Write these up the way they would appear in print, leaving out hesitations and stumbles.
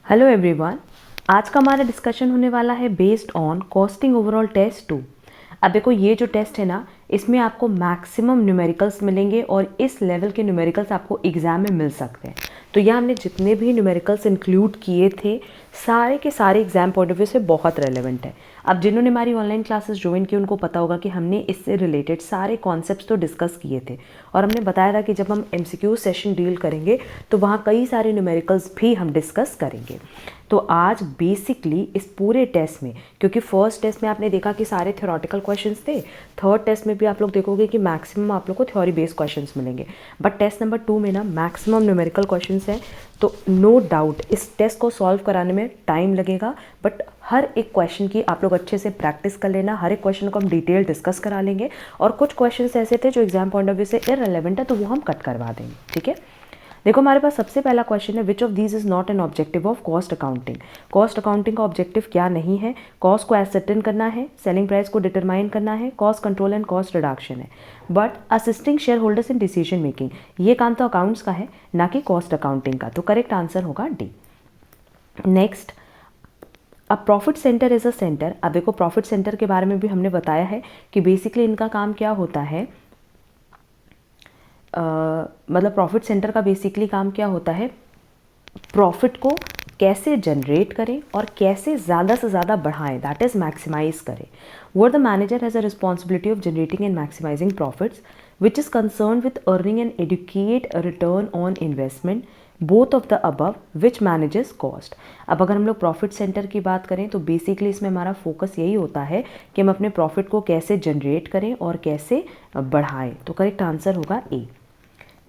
Hello everyone. आज का हमारा डिस्कशन होने वाला है based on costing overall test 2। अब देखो ये जो टेस्ट है ना, इसमें आपको मैक्सिमम न्यूमेरिकल्स मिलेंगे और इस लेवल के न्यूमेरिकल्स आपको एग्जाम में मिल सकते हैं। तो यहाँ हमने जितने भी न्यूमेरिकल्स इंक्लूड किए थे सारे के सारे एग्जाम पॉइंट ऑफ व्यू से बहुत रेलेवेंट है। अब जिन्होंने हमारी ऑनलाइन क्लासेस ज्वाइन की उनको पता होगा कि हमने इससे रिलेटेड सारे कॉन्सेप्ट्स तो डिस्कस किए थे और हमने बताया था कि जब हम एमसीक्यू सेशन डील करेंगे तो वहाँ कई सारे न्यूमेरिकल्स भी हम डिस्कस करेंगे। तो आज बेसिकली इस पूरे टेस्ट में, क्योंकि फर्स्ट टेस्ट में आपने देखा कि सारे थ्योरेटिकल क्वेश्चंस थे, थर्ड टेस्ट में भी आप लोग देखोगे कि मैक्सिमम आप लोग को थ्योरी बेस्ड क्वेश्चंस मिलेंगे, बट टेस्ट नंबर 2 में ना मैक्सिमम न्यूमेरिकल क्वेश्चंस हैं। तो नो डाउट इस टेस्ट को सॉल्व कराने में टाइम लगेगा, बट हर एक क्वेश्चन की आप लोग अच्छे से प्रैक्टिस कर लेना। हर एक क्वेश्चन को हम डिटेल डिस्कस करा लेंगे और कुछ क्वेश्चंस ऐसे थे जो एग्जाम पॉइंट ऑफ व्यू से इररिलेवेंट है, तो वो हम कट करवा देंगे। ठीक है, देखो हमारे पास सबसे पहला क्वेश्चन है, विच of these is not an objective of cost accounting. Cost accounting का ऑब्जेक्टिव क्या नहीं है? कॉस्ट को एसर्टेन करना है, सेलिंग प्राइस को डिटरमाइन करना है, cost control and cost reduction है, but assisting share holders in decision making, ये काम तो अकाउंट्स का है ना कि कॉस्ट अकाउंटिंग का। तो करेक्ट आंसर होगा डी। नेक्स्ट, अब profit centre is a centre. अब देखो प्रॉफिट सेंटर के बारे में भी हमने बताया है कि बेसिकली इनका काम क्या होता है, मतलब प्रॉफिट सेंटर का बेसिकली काम क्या होता है, प्रॉफिट को कैसे जनरेट करें और कैसे ज़्यादा से ज़्यादा बढ़ाएं, दैट इज़ मैक्सिमाइज करें। Where the manager has a responsibility of generating and maximising profits which is concern with earning an adequate return on investment, both of the above which manages cost. अब अगर हम लोग profit centre की बात करें तो basically इसमें हमारा फोकस यही होता है कि हम अपने प्रॉफिट को कैसे जनरेट करें और कैसे बढ़ाएं। तो करेक्ट आंसर होगा A.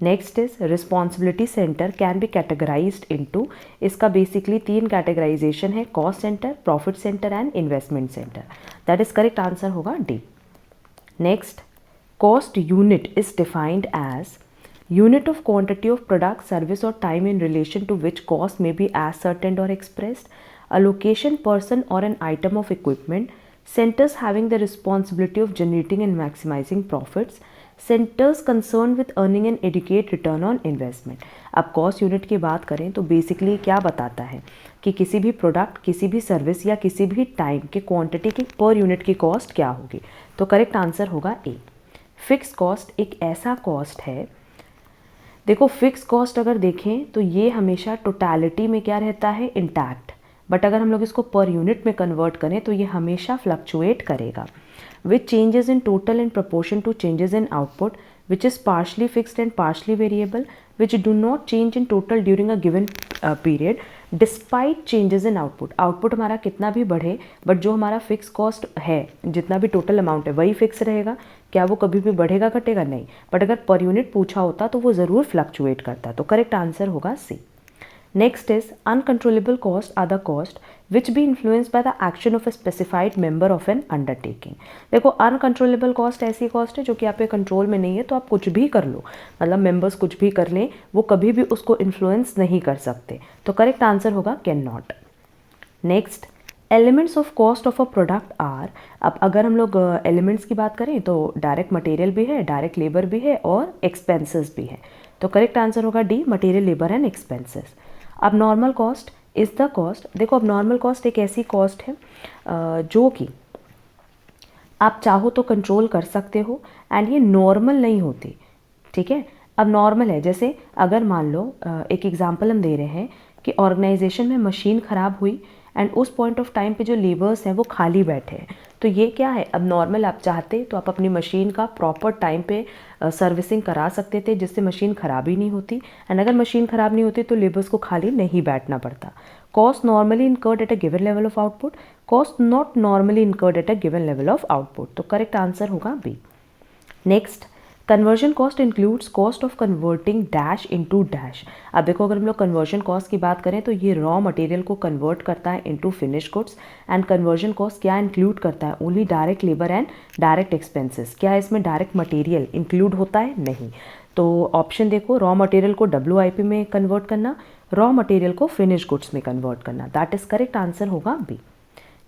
Next is responsibility centre can be categorised into, इसका बेसिकली 3 कैटेगराइजेशन है, cost centre, profit centre and investment centre. That is correct answer होगा D. Next, cost unit is defined as unit of quantity of product, service or time in relation to which cost may be ascertained or expressed, a location, person or an item of equipment, centers having the responsibility of generating and maximizing profits, centers concerned with earning an adequate return on investment। अब cost unit की बात करें तो basically क्या बताता है कि किसी भी प्रोडक्ट, किसी भी सर्विस या किसी भी टाइम के क्वांटिटी की पर यूनिट की कॉस्ट क्या होगी। तो करेक्ट आंसर होगा ए। फिक्स कॉस्ट एक ऐसा कॉस्ट है, देखो फिक्स कॉस्ट अगर देखें तो ये हमेशा टोटलिटी में क्या रहता है, इंटैक्ट, बट अगर हम लोग इसको पर यूनिट में कन्वर्ट करें तो ये हमेशा फ्लक्चुएट करेगा which changes in total in proportion to changes in output which is partially fixed and partially variable which do not change in total during a given period despite changes in output. Output हमारा कितना भी बढ़े but जो हमारा fix cost है, जितना भी total amount है वही फिक्स रहेगा। क्या वो कभी भी बढ़ेगा घटेगा? नहीं, बट अगर पर यूनिट पूछा होता तो वो ज़रूर फ्लक्चुएट करता। तो करेक्ट आंसर होगा C. Next is uncontrollable cost are the cost which be influenced by the action of a specified member of an undertaking. देखो अनकंट्रोलेबल कॉस्ट ऐसी कॉस्ट है जो कि आपके कंट्रोल में नहीं है, तो आप कुछ भी कर लो, मतलब मेंबर्स कुछ भी कर लें, वो कभी भी उसको इन्फ्लुएंस नहीं कर सकते। तो करेक्ट आंसर होगा can not. Next, elements of cost of a product are. अब अगर हम लोग एलिमेंट्स की बात करें तो डायरेक्ट मटेरियल भी है, डायरेक्ट लेबर भी है और एक्सपेंसेस भी है। तो करेक्ट आंसर होगा D, material, labour and expenses. अब normal cost is the cost, देखो अब नॉर्मल कॉस्ट एक ऐसी कॉस्ट है जो कि आप चाहो तो कंट्रोल कर सकते हो एंड ये नॉर्मल नहीं होती। ठीक है, अब नॉर्मल है, जैसे अगर मान लो एक एग्जांपल हम दे रहे हैं कि ऑर्गेनाइजेशन में मशीन ख़राब हुई एंड उस पॉइंट ऑफ टाइम पे जो लेबर्स हैं वो खाली बैठे हैं, तो ये क्या है, अब नॉर्मल आप चाहते तो आप अपनी मशीन का प्रॉपर टाइम पे सर्विसिंग करा सकते थे जिससे मशीन ख़राब ही नहीं होती, एंड अगर मशीन ख़राब नहीं होती तो लेबर्स को खाली नहीं बैठना पड़ता। Cost normally incurred at a given level of output, cost not normally incurred at a given level of output. तो करेक्ट आंसर होगा B. Next, conversion cost includes cost of converting dash into dash. अब देखो अगर हम लोग conversion cost की बात करें तो ये रॉ मटेरियल को कन्वर्ट करता है into finish goods, and conversion cost क्या इंक्लूड करता है, only direct labour and direct expenses. क्या इसमें डायरेक्ट मटेरियल इंक्लूड होता है? नहीं। तो ऑप्शन देखो, रॉ मटेरियल को WIP में कन्वर्ट करना, रॉ मटेरियल को फिनिश गुड्स में कन्वर्ट करना, दैट इज करेक्ट आंसर होगा B.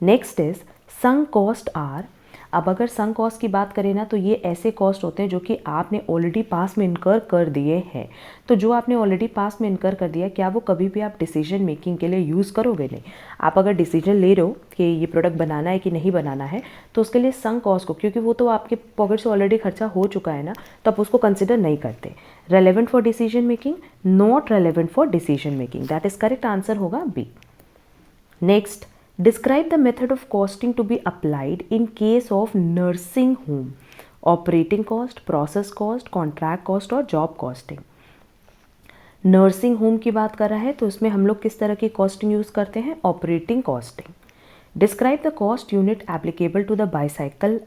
Next is sunk cost are. अब अगर संक कॉस्ट की बात करें ना, तो ये ऐसे कॉस्ट होते हैं जो कि आपने ऑलरेडी पास में इनकर कर दिए हैं। तो जो आपने ऑलरेडी पास में इनकर कर दिया, क्या वो कभी भी आप डिसीजन मेकिंग के लिए यूज़ करोगे? नहीं। आप अगर डिसीजन ले रहे हो कि ये प्रोडक्ट बनाना है कि नहीं बनाना है, तो उसके लिए संक कॉस्ट को, क्योंकि वो तो आपके पॉकेट से ऑलरेडी खर्चा हो चुका है ना, तो आप उसको कंसिडर नहीं करते। Relevant for decision making, not relevant for decision making, that is correct answer होगा B. Next, describe the method of costing to be applied in case of nursing home, operating cost, process cost, contract cost और job costing। Nursing home की बात कर रहा है तो इसमें हम लोग किस तरह की कॉस्टिंग यूज़ करते हैं? Operating costing. Describe the cost unit applicable to the bicycle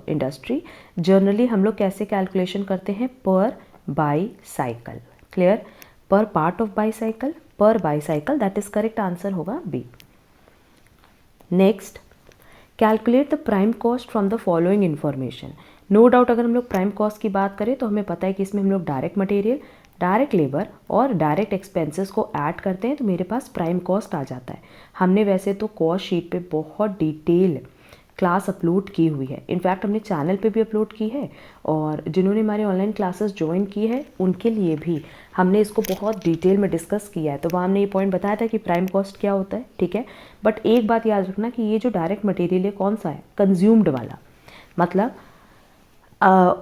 industry. Generally हम लोग कैसे कैलकुलेशन करते हैं? Per bicycle. Clear? Per part of bicycle, per bicycle, that is correct answer होगा B. Next, calculate the prime cost from the following information. No doubt अगर हम लोग prime cost की बात करें तो हमें पता है कि इसमें हम लोग डायरेक्ट मटेरियल, डायरेक्ट लेबर और डायरेक्ट एक्सपेंसेस को ऐड करते हैं तो मेरे पास प्राइम कॉस्ट आ जाता है। हमने वैसे तो कॉस्ट शीट पे बहुत डिटेल क्लास अपलोड की हुई है, इनफैक्ट हमने चैनल पे भी अपलोड की है, और जिन्होंने हमारे ऑनलाइन क्लासेस ज्वाइन की है उनके लिए भी हमने इसको बहुत डिटेल में डिस्कस किया है। तो वहाँ हमने ये पॉइंट बताया था कि प्राइम कॉस्ट क्या होता है, ठीक है। बट एक बात याद रखना कि ये जो डायरेक्ट मटेरियल है कौन सा है? कंज्यूम्ड वाला, मतलब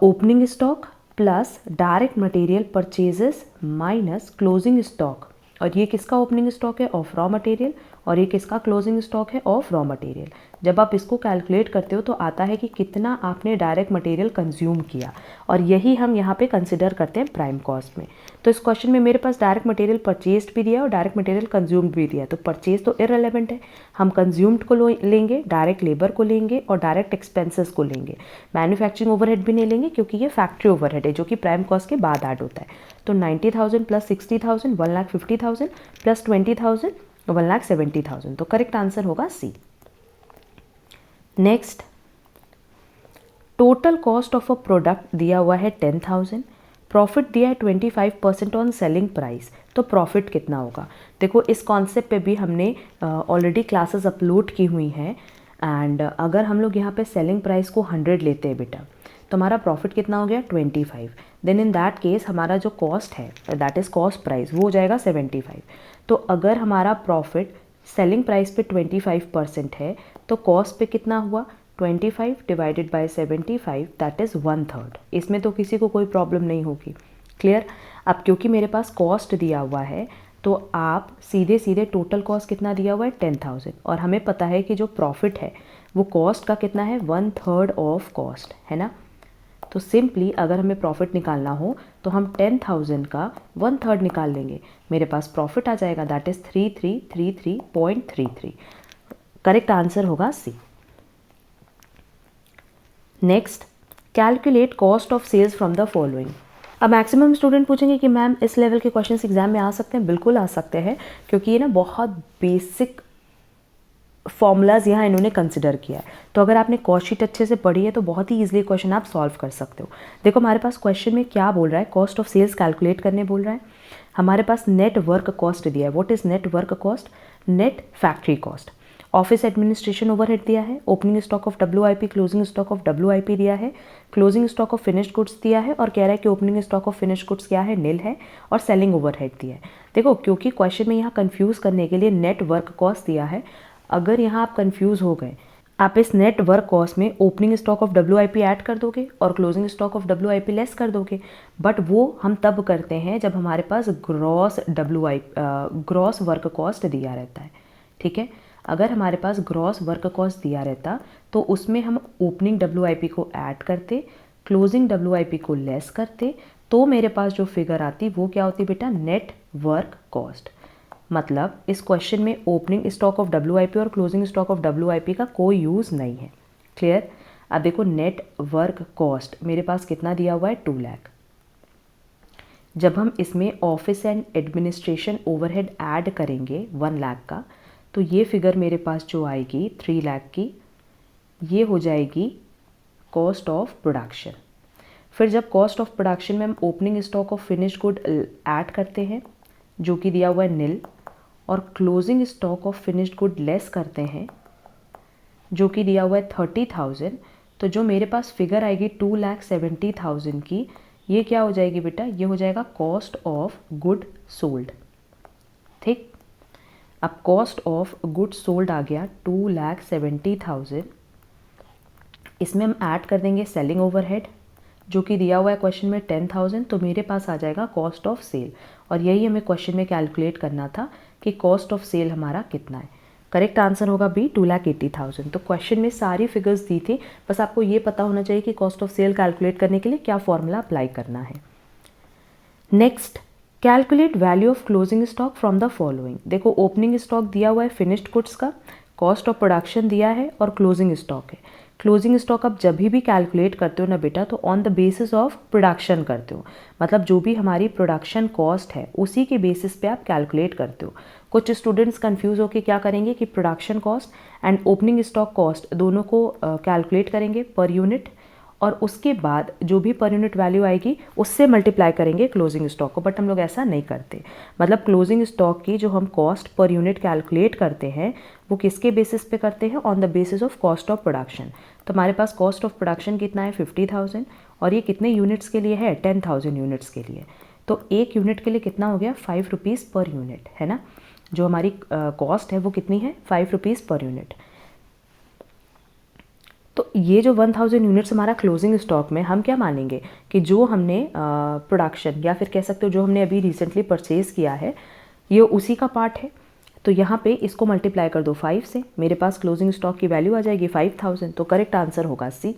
opening stock plus direct material purchases minus closing stock. और ये किसका ओपनिंग स्टॉक है? Of raw material. और ये किसका क्लोजिंग स्टॉक है? Of raw material. जब आप इसको कैलकुलेट करते हो तो आता है कि कितना आपने डायरेक्ट मटेरियल कंज्यूम किया, और यही हम यहाँ पे कंसिडर करते हैं प्राइम कॉस्ट में। तो इस क्वेश्चन में मेरे पास डायरेक्ट मटेरियल परचेज्ड भी दिया है और डायरेक्ट मटेरियल कंज्यूम्ड भी दिया है, तो परचेज तो इररिलेवेंट है। हम कंज्यूम्ड को लेंगे, डायरेक्ट लेबर को लेंगे और डायरेक्ट एक्सपेंसेस को लेंगे। मैन्युफैक्चरिंग ओवरहेड भी नहीं लेंगे क्योंकि ये फैक्ट्री ओवरहेड है जो कि प्राइम कॉस्ट के बाद ऐड होता है। तो 90,000 प्लस 60,000 1,50,000 प्लस 20,000 1,70,000, तो करेक्ट आंसर होगा C. Next, total cost of a product दिया हुआ है 10,000, प्रॉफिट दिया है 25% ऑन सेलिंग प्राइस, तो प्रॉफिट कितना होगा? देखो इस कॉन्सेप्ट पे भी हमने ऑलरेडी क्लासेस अपलोड की हुई हैं, एंड अगर हम लोग यहाँ पे सेलिंग प्राइस को 100 लेते हैं बेटा, तो हमारा प्रॉफिट कितना हो गया? 25। देन इन दैट केस हमारा जो कॉस्ट है, दैट इज़ कॉस्ट प्राइस, वो हो जाएगा 75। तो अगर हमारा प्रॉफिट सेलिंग प्राइस पे 25% है तो कॉस्ट पे कितना हुआ? 25 डिवाइडेड बाय 75, दैट इज़ 1/3। इसमें तो किसी को कोई प्रॉब्लम नहीं होगी। क्लियर? अब क्योंकि मेरे पास कॉस्ट दिया हुआ है तो आप सीधे सीधे टोटल कॉस्ट कितना दिया हुआ है? 10,000, और हमें पता है कि जो प्रॉफिट है वो कॉस्ट का कितना है? 1/3 ऑफ कॉस्ट, है ना। तो सिंपली अगर हमें प्रॉफिट निकालना हो तो हम 10,000 का 1/3 निकाल लेंगे, मेरे पास प्रॉफिट आ जाएगा, दैट इज़ 3333.33। करेक्ट आंसर होगा C. Next, calculate cost of sales from the following. अब मैक्सिमम स्टूडेंट पूछेंगे कि मैम इस लेवल के क्वेश्चंस एग्जाम में आ सकते हैं? बिल्कुल आ सकते हैं, क्योंकि ये ना बहुत बेसिक फॉर्मूलाज यहाँ इन्होंने कंसिडर किया है। तो अगर आपने कॉस्ट शीट अच्छे से पढ़ी है तो बहुत ही ईजिली क्वेश्चन आप सॉल्व कर सकते हो। देखो हमारे पास क्वेश्चन में क्या बोल रहा है? कॉस्ट ऑफ सेल्स कैलकुलेट करने बोल रहा है। हमारे पास नेट वर्क कॉस्ट दिया है। What is net work cost? Net factory cost. Office administration overhead दिया है। Opening stock of WIP, closing stock of WIP दिया है। Closing stock of finished goods दिया है, और कह रहा है कि opening stock of finished goods क्या है? निल है। और सेलिंग ओवरहेड दिया है। देखो क्योंकि क्वेश्चन में यहाँ कंफ्यूज करने के लिए नेट वर्क कॉस्ट दिया है, अगर यहाँ आप कंफ्यूज हो गए, आप इस नेट वर्क कॉस्ट में opening stock of WIP add कर दोगे और closing stock of WIP less कर दोगे। बट वो हम तब करते हैं जब हमारे पास ग्रॉस वर्क कॉस्ट दिया रहता है, ठीक है। अगर हमारे पास ग्रॉस वर्क कॉस्ट दिया रहता तो उसमें हम ओपनिंग WIP को ऐड करते, क्लोजिंग WIP को लेस करते, तो मेरे पास जो फिगर आती वो क्या होती बेटा? Net work cost. मतलब इस क्वेश्चन में ओपनिंग स्टॉक ऑफ WIP और क्लोजिंग स्टॉक ऑफ WIP का कोई यूज़ नहीं है। क्लियर? अब देखो नेट वर्क कॉस्ट मेरे पास कितना दिया हुआ है? 2 लाख। जब हम इसमें office and administration overhead add करेंगे 1 लाख का, तो ये फिगर मेरे पास जो आएगी 3 लाख की, ये हो जाएगी कॉस्ट ऑफ प्रोडक्शन। फिर जब कॉस्ट ऑफ प्रोडक्शन में हम opening stock of finished good add करते हैं जो कि दिया हुआ है निल, और closing stock of finished good less करते हैं जो कि दिया हुआ है 30,000, तो जो मेरे पास फिगर आएगी 2,70,000 की, ये क्या हो जाएगी बेटा, ये हो जाएगा कॉस्ट ऑफ गुड सोल्ड। ठीक, अब कॉस्ट ऑफ गुड सोल्ड आ गया 2,70,000। इसमें हम ऐड कर देंगे सेलिंग ओवरहेड जो कि दिया हुआ है क्वेश्चन में 10,000, तो मेरे पास आ जाएगा कॉस्ट ऑफ सेल। और यही हमें क्वेश्चन में कैलकुलेट करना था कि कॉस्ट ऑफ सेल हमारा कितना है। करेक्ट आंसर होगा बी 2,80,000। तो क्वेश्चन में सारी फिगर्स दी थी, बस आपको ये पता होना चाहिए कि कॉस्ट ऑफ सेल कैलकुलेट करने के लिए क्या फॉर्मूला अप्लाई करना है। Next, calculate value of closing stock from the following. देखो ओपनिंग स्टॉक दिया हुआ है फिनिश्ड गुड्स का, कॉस्ट ऑफ प्रोडक्शन दिया है और क्लोजिंग स्टॉक है। क्लोजिंग स्टॉक आप जब भी कैलकुलेट करते हो ना बेटा, तो on the basis of production करते हो, मतलब जो भी हमारी प्रोडक्शन कॉस्ट है उसी के बेसिस पे आप कैलकुलेट करते हो। कुछ स्टूडेंट्स कंफ्यूज होकर क्या करेंगे कि production cost and opening stock cost दोनों को कैलकुलेट करेंगे पर यूनिट, और उसके बाद जो भी पर यूनिट वैल्यू आएगी उससे मल्टीप्लाई करेंगे क्लोजिंग स्टॉक को। बट हम लोग ऐसा नहीं करते, मतलब क्लोजिंग स्टॉक की जो हम कॉस्ट पर यूनिट कैलकुलेट करते हैं वो किसके बेसिस पे करते हैं, on the basis of cost of production. तो हमारे पास कॉस्ट ऑफ प्रोडक्शन कितना है 50,000, और ये कितने यूनिट्स के लिए है 10,000 यूनिट्स के लिए। तो एक यूनिट के लिए कितना हो गया 5 रुपीज़ पर यूनिट, है ना। जो हमारी कॉस्ट है वो कितनी है 5 रुपीज़ पर यूनिट। तो ये जो 1000 यूनिट्स हमारा क्लोजिंग स्टॉक में, हम क्या मानेंगे कि जो हमने प्रोडक्शन या फिर कह सकते हो जो हमने अभी रिसेंटली परचेज़ किया है ये उसी का पार्ट है। तो यहाँ पे इसको मल्टीप्लाई कर दो 5 से, मेरे पास क्लोजिंग स्टॉक की वैल्यू आ जाएगी 5000। तो करेक्ट आंसर होगा C.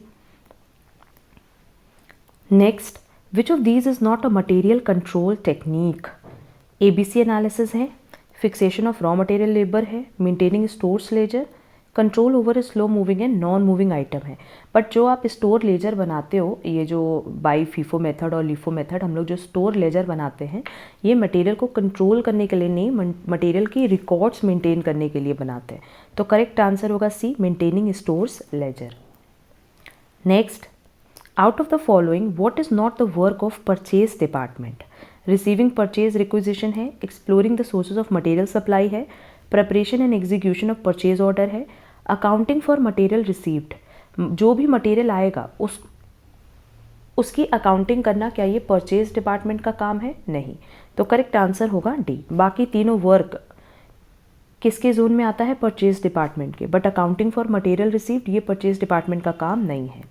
Next, which of these is not a material control technique. ABC analysis है, fixation of raw material labour है, maintaining stores ledger, control over slow moving and non moving item है। But जो आप store ledger बनाते हो, ये जो by FIFO method और लीफो मेथड, हम लोग जो स्टोर लेजर बनाते हैं ये मटेरियल को कंट्रोल करने के लिए नहीं, मटेरियल की रिकॉर्ड्स मेंटेन करने के लिए बनाते हैं। तो करेक्ट आंसर होगा C, maintaining stores ledger. Next, out of the following what is not the work of purchase department. Receiving purchase requisition है, exploring the sources of material supply है, preparation and execution of purchase order है, accounting for material received, जो भी material आएगा उसकी accounting करना, क्या ये परचेज डिपार्टमेंट का काम है, नहीं। तो करेक्ट आंसर होगा डी। बाकी तीनों वर्क किसके जोन में आता है, परचेज डिपार्टमेंट के, but accounting for material received ये परचेज डिपार्टमेंट का काम नहीं है।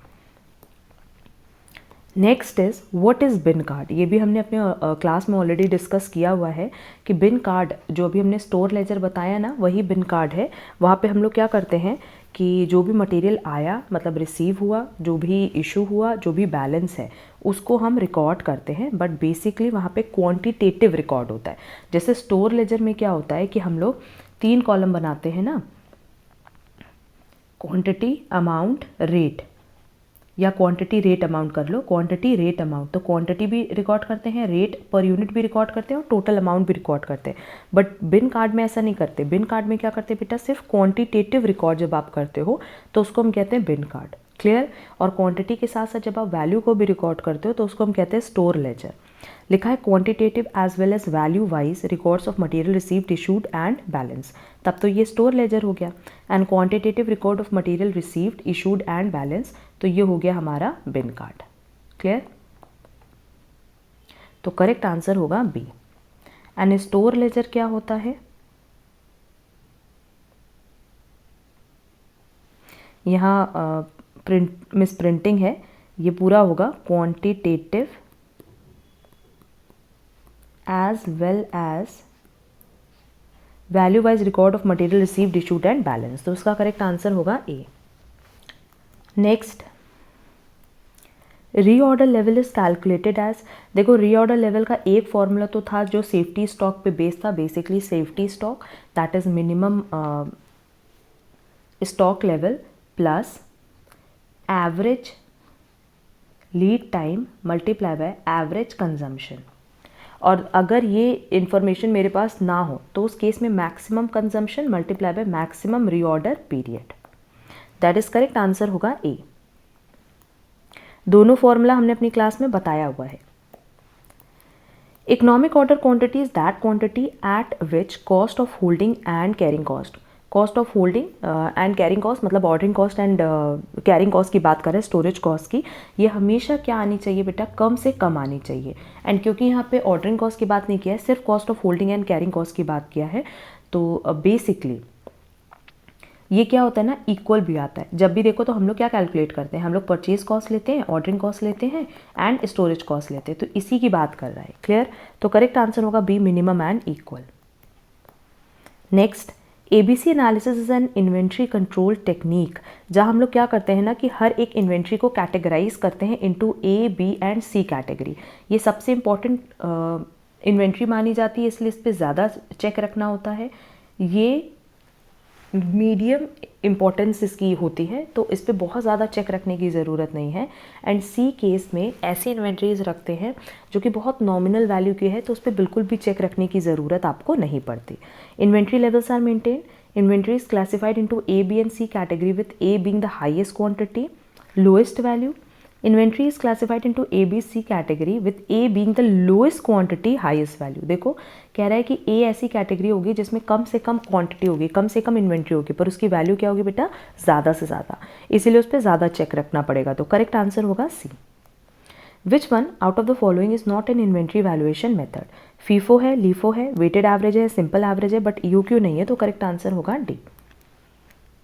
Next is what is been card. ये भी हमने अपने क्लास में ऑलरेडी डिस्कस किया हुआ है कि बिन कार्ड जो अभी हमने स्टोर लेजर बताया ना वही बिन कार्ड है। वहाँ पे हम लोग क्या करते हैं कि जो भी मटेरियल आया, मतलब रिसीव हुआ, जो भी इशू हुआ, जो भी बैलेंस है उसको हम रिकॉर्ड करते हैं, बट बेसिकली वहाँ पे क्वांटिटेटिव रिकॉर्ड होता है। जैसे स्टोर लेजर में क्या होता है कि हम लोग 3 कॉलम बनाते हैं ना, क्वांटिटी, अमाउंट, रेट, या क्वांटिटी रेट अमाउंट कर लो, क्वांटिटी रेट अमाउंट। तो क्वांटिटी भी रिकॉर्ड करते हैं, रेट पर यूनिट भी रिकॉर्ड करते हैं और टोटल अमाउंट भी रिकॉर्ड करते हैं। बट बिन कार्ड में ऐसा नहीं करते। बिन कार्ड में क्या करते हैं बेटा, सिर्फ क्वांटिटेटिव रिकॉर्ड जब आप करते हो तो उसको हम कहते हैं बिन कार्ड। क्लियर। और क्वांटिटी के साथ साथ जब आप वैल्यू को भी रिकॉर्ड करते हो तो उसको हम कहते हैं स्टोर लेजर। लिखा है quantitative as well as value wise records of material received, issued and balance, तब तो ये स्टोर लेजर हो गया। And quantitative record of material received, issued and balance, तो ये हो गया हमारा बिन कार्ड। क्लियर। तो करेक्ट आंसर होगा बी। एंड स्टोर लेजर क्या होता है, यहाँ प्रिंट मिस प्रिंटिंग है, ये पूरा होगा quantitative as well as value wise record of material received, issued and balance. तो उसका करेक्ट आंसर होगा A. Next, reorder level is calculated as. देखो रीऑर्डर लेवल का एक फॉर्मूला तो था जो सेफ्टी स्टॉक पे बेस्ड था, basically safety stock that is minimum stock level plus average lead time multiply by average consumption. और अगर ये इंफॉर्मेशन मेरे पास ना हो तो उस केस में maximum consumption multiply by maximum reorder period. That is correct answer होगा ए। दोनों फॉर्मूला हमने अपनी क्लास में बताया हुआ है। Economic order quantity is that quantity at which cost of holding and carrying cost. Cost of holding and carrying cost, मतलब ordering cost and carrying cost की बात करें, स्टोरेज कॉस्ट की, ये हमेशा क्या आनी चाहिए बेटा, कम से कम आनी चाहिए। एंड क्योंकि यहाँ पे ऑर्डरिंग कॉस्ट की बात नहीं किया है, सिर्फ cost of holding and carrying cost की बात किया है, तो बेसिकली ये क्या होता है ना, इक्वल भी आता है। जब भी देखो तो हम लोग क्या कैलकुलेट करते हैं, हम लोग परचेज कॉस्ट लेते हैं, ऑर्डरिंग कॉस्ट लेते हैं एंड स्टोरेज कॉस्ट लेते हैं, तो इसी की बात कर रहा है। क्लियर? तो करेक्ट आंसर होगा B, minimum and equal. Next, ABC analysis is an inventory control technique, जहाँ हम लोग क्या करते हैं ना कि हर एक इन्वेंट्री को कैटेगराइज करते हैं into A, B and C category. ये सबसे इम्पॉर्टेंट इन्वेंट्री मानी जाती है, इसलिए इस पर ज़्यादा चेक रखना होता है। ये मीडियम इम्पॉर्टेंस इसकी होती है, तो इस पर बहुत ज़्यादा चेक रखने की ज़रूरत नहीं है। एंड C केस में ऐसी इन्वेंट्रीज रखते हैं जो कि बहुत नॉमिनल वैल्यू की है, तो उस पर बिल्कुल भी चेक रखने की ज़रूरत आपको नहीं पड़ती। Inventory levels are maintain, inventory is classified into A, B and C category with A being the highest quantity, lowest value. Inventory is classified into A, B, C category with A being the lowest quantity, highest value. देखो कह रहा है कि A ऐसी category होगी जिसमें कम से कम quantity होगी, कम से कम इन्वेंट्री होगी, पर उसकी वैल्यू क्या होगी बेटा, ज़्यादा से ज़्यादा, इसीलिए उस पर ज़्यादा चेक रखना पड़ेगा। तो करेक्ट आंसर होगा C। Which one out of the following is not an inventory valuation method? FIFO है, लीफो है, वेटेड एवरेज है, सिंपल एवरेज है, बट EOQ नहीं है, तो करेक्ट आंसर होगा D।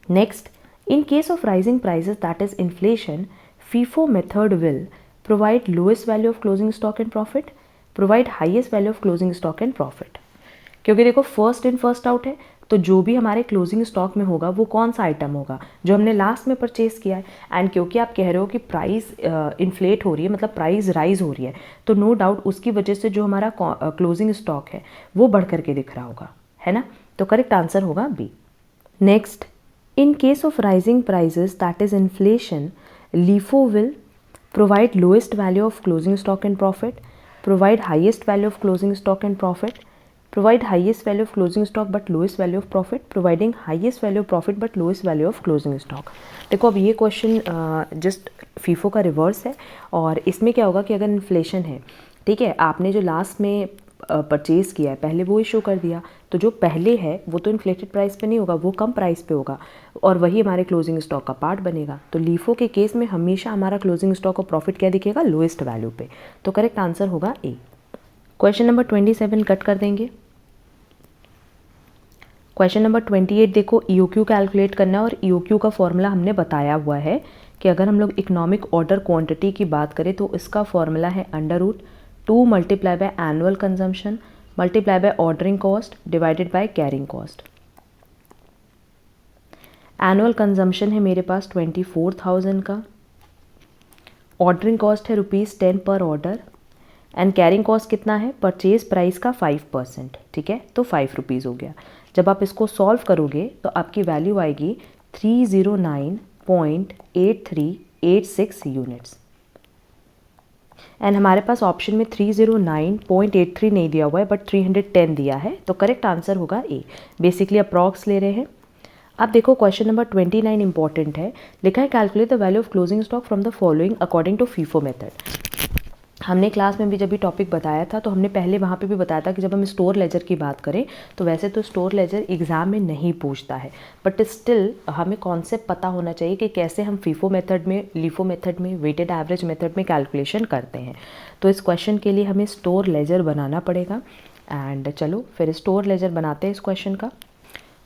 Next, in case of rising prices that is inflation, FIFO method will provide lowest value of closing stock and profit, provide highest value of closing stock and profit। क्योंकि देखो first in first out है, तो जो भी हमारे closing stock में होगा वो कौन सा आइटम होगा, जो हमने लास्ट में परचेज किया है। एंड क्योंकि आप कह रहे हो कि प्राइस इन्फ्लेट हो रही है, मतलब प्राइस राइज हो रही है, तो नो डाउट उसकी वजह से जो हमारा क्लोजिंग स्टॉक है वो बढ़ करके दिख रहा होगा, है ना। तो करेक्ट आंसर होगा B. Next, in case of rising prices that is inflation, LIFO will provide lowest value of closing stock and profit, provide highest value of closing stock and profit, provide highest value of closing stock but lowest value of profit, providing highest value of profit but lowest value of closing stock। देखो अब ये question just FIFO का reverse है, और इसमें क्या होगा कि अगर इन्फ्लेशन है, ठीक है, आपने जो लास्ट में परचेज़ किया है पहले वो इशू कर दिया, तो जो पहले है वो तो इन्फ्लेटेड प्राइस पे नहीं होगा, वो कम प्राइस पे होगा, और वही हमारे क्लोजिंग स्टॉक का पार्ट बनेगा। तो लीफो के केस में हमेशा हमारा क्लोजिंग स्टॉक और प्रॉफिट क्या दिखेगा, लोएस्ट वैल्यू पे। तो करेक्ट आंसर होगा ए। क्वेश्चन नंबर 27 कट कर देंगे। क्वेश्चन नंबर 28 देखो, EOQ कैलकुलेट करना है, और EOQ का फॉर्मूला हमने बताया हुआ है कि अगर हम लोग इकोनॉमिक ऑर्डर क्वांटिटी की बात करें तो इसका फॉर्मूला है √2 multiply by annual consumption multiply by ordering cost divided by carrying cost. Annual consumption है मेरे पास 24,000 का, ऑर्डरिंग कॉस्ट है ₹10 पर ऑर्डर, एंड कैरिंग कॉस्ट कितना है, परचेज प्राइस का 5%, ठीक है, तो ₹5 हो गया। जब आप इसको सॉल्व करोगे तो आपकी वैल्यू आएगी 309.8386 यूनिट्स। एंड हमारे पास ऑप्शन में 309.83 नहीं दिया हुआ है, बट 310 दिया है, तो करेक्ट आंसर होगा ए। बेसिकली अप्रॉक्स ले रहे हैं। अब देखो क्वेश्चन नंबर 29 इंपॉर्टेंट है, लिखा है calculate the value of closing stock from the following according to FIFO method. हमने क्लास में भी जब भी टॉपिक बताया था तो हमने पहले वहाँ पे भी बताया था कि जब हम स्टोर लेजर की बात करें तो वैसे तो स्टोर लेजर एग्ज़ाम में नहीं पूछता है, बट स्टिल हमें कॉन्सेप्ट पता होना चाहिए कि कैसे हम FIFO मेथड में, LIFO मेथड में, वेटेड एवरेज मेथड में कैलकुलेशन करते हैं। तो इस क्वेश्चन के लिए हमें स्टोर लेजर बनाना पड़ेगा। एंड चलो फिर स्टोर लेजर बनाते हैं इस क्वेश्चन का।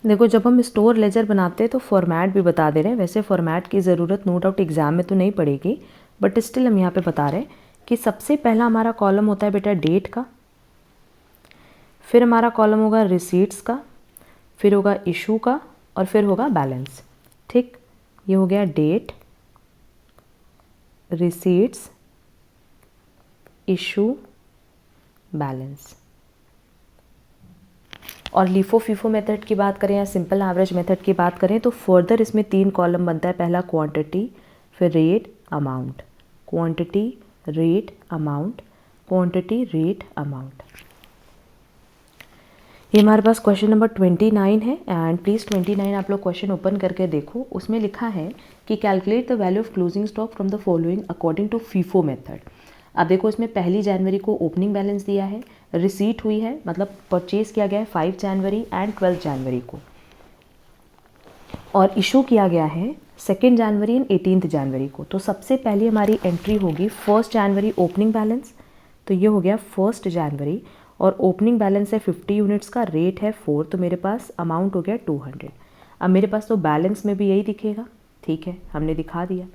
देखो जब हम स्टोर लेजर बनाते हैं तो फॉर्मेट भी बता दे रहे हैं। वैसे फॉर्मेट की ज़रूरत नो डाउट एग्ज़ाम में तो नहीं पड़ेगी, बट स्टिल हम यहाँ पे बता रहे हैं कि सबसे पहला हमारा कॉलम होता है बेटा डेट का, फिर हमारा कॉलम होगा रिसीट्स का, फिर होगा इशू का, और फिर होगा बैलेंस। ठीक, ये हो गया डेट, रिसीट्स, इशू, बैलेंस। और LIFO FIFO मेथड की बात करें या सिंपल एवरेज मेथड की बात करें तो फर्दर इसमें 3 कॉलम बनता है। पहला क्वांटिटी, फिर rate, amount, quantity, rate, amount, quantity, rate, amount. ये हमारे पास क्वेश्चन नंबर 29 है। एंड प्लीज़ 29 आप लोग क्वेश्चन ओपन करके देखो, उसमें लिखा है कि calculate the value of closing stock from the following according to FIFO method. अब देखो इसमें 1 जनवरी को ओपनिंग बैलेंस दिया है, रिसीट हुई है मतलब परचेज किया गया है 5 जनवरी एंड 12 जनवरी को। और इशू किया गया है 2 जनवरी एंड 18 जनवरी को। तो सबसे पहले हमारी एंट्री होगी 1 जनवरी ओपनिंग बैलेंस, तो ये हो गया 1 जनवरी और ओपनिंग बैलेंस है 50 यूनिट्स का, रेट है 4, तो मेरे पास अमाउंट हो गया 200। अब मेरे पास तो बैलेंस में भी यही दिखेगा, ठीक है, हमने दिखा दिया।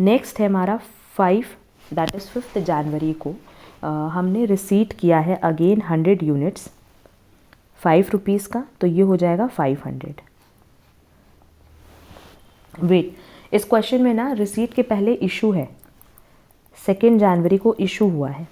नेक्स्ट है हमारा 5 दैट इज़ 5 जनवरी को हमने रिसीट किया है अगेन 100 यूनिट्स 5 रुपीज़ का, तो ये हो जाएगा 500। वेट, इस क्वेश्चन में ना रिसीट के पहले इशू है, 2 जनवरी को इशू हुआ है।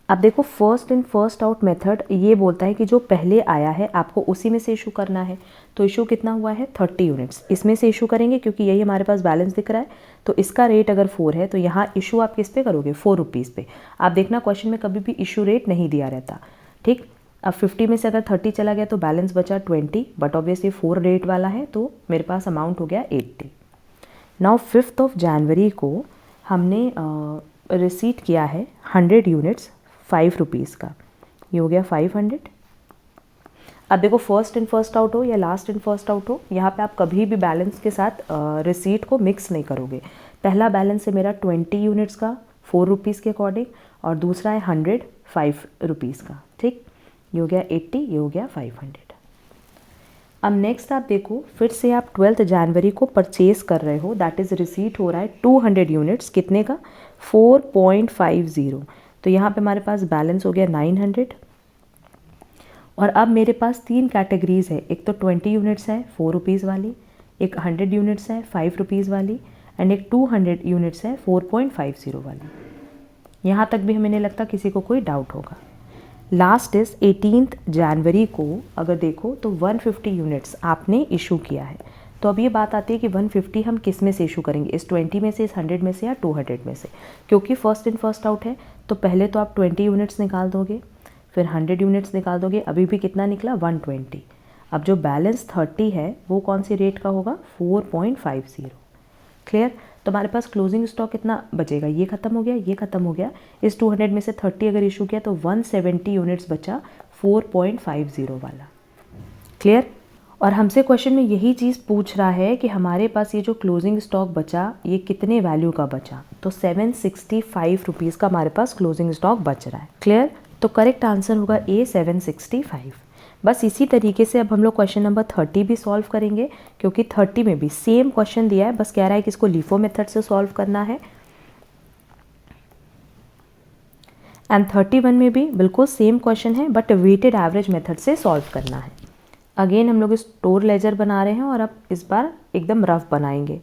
अब देखो first in first out method ये बोलता है कि जो पहले आया है आपको उसी में से इशू करना है। तो इशू कितना हुआ है 30 यूनिट्स, इसमें से इशू करेंगे क्योंकि यही हमारे पास बैलेंस दिख रहा है। तो इसका रेट अगर 4 है तो यहाँ इशू आप किस पे करोगे 4 रुपीज़ पे। आप देखना क्वेश्चन में कभी भी इशू रेट नहीं दिया रहता, ठीक। अब 50 में से अगर 30 चला गया तो बैलेंस बचा 20, बट ऑब्वियसली 4 रेट वाला है तो मेरे पास अमाउंट हो गया 80। नाउ 5 जनवरी को हमने रिसीट किया है 100 यूनिट्स 5 रुपीज़ का, ये हो गया 500। अब देखो फर्स्ट इन फर्स्ट आउट हो या लास्ट इन फर्स्ट आउट हो, यहाँ पे आप कभी भी बैलेंस के साथ रिसीट को मिक्स नहीं करोगे। पहला बैलेंस है मेरा 20 यूनिट्स का 4 रुपीज़ के अकॉर्डिंग और दूसरा है 100 5 रुपीज़ का, ठीक। ये हो गया 80, ये हो गया 500। अब नेक्स्ट आप देखो फिर से आप 12 जनवरी को परचेज कर रहे हो, दैट इज़ रिसीट हो रहा है 200 यूनिट्स, कितने का 4.50। तो यहाँ पे हमारे पास बैलेंस हो गया 900। और अब मेरे पास 3 कैटेगरीज है, एक तो 20 यूनिट्स है 4 रुपीज़ वाली, एक 100 यूनिट्स है 5 रुपीज़ वाली एंड एक 200 यूनिट्स है 4.50 वाली। यहाँ तक भी हमें नहीं लगता किसी को कोई डाउट होगा। लास्ट इज़ 18 जनवरी को अगर देखो तो 150 यूनिट्स आपने इशू किया है। तो अब ये बात आती है कि 150 हम किस में से इशू करेंगे, इस 20 में से, इस 100 में से या 200 में से। क्योंकि फर्स्ट इन फर्स्ट आउट है तो पहले तो आप 20 यूनिट्स निकाल दोगे, फिर 100 यूनिट्स निकाल दोगे, अभी भी कितना निकला 120। अब जो बैलेंस 30 है वो कौन सी रेट का होगा 4.50। क्लियर। तो हमारे पास क्लोजिंग स्टॉक कितना बचेगा, ये खत्म हो गया, ये खत्म हो गया, इस 200 में से 30 अगर इशू किया तो 170 यूनिट्स बचा 4.50 वाला। क्लियर। और हमसे क्वेश्चन में यही चीज़ पूछ रहा है कि हमारे पास ये जो क्लोजिंग स्टॉक बचा ये कितने वैल्यू का बचा, तो 765 रुपीज़ का हमारे पास क्लोजिंग स्टॉक बच रहा है। क्लियर। तो करेक्ट आंसर होगा ए 765। बस इसी तरीके से अब हम लोग क्वेश्चन नंबर 30 भी सॉल्व करेंगे, क्योंकि 30 में भी सेम क्वेश्चन दिया है, बस कह रहा है कि इसको लीफो मेथड से सॉल्व करना है। एंड 31 में भी बिल्कुल सेम क्वेश्चन है बट वेटेड एवरेज मेथड से सॉल्व करना है। अगेन हम लोग स्टोर लेजर बना रहे हैं और अब इस बार एकदम रफ बनाएंगे,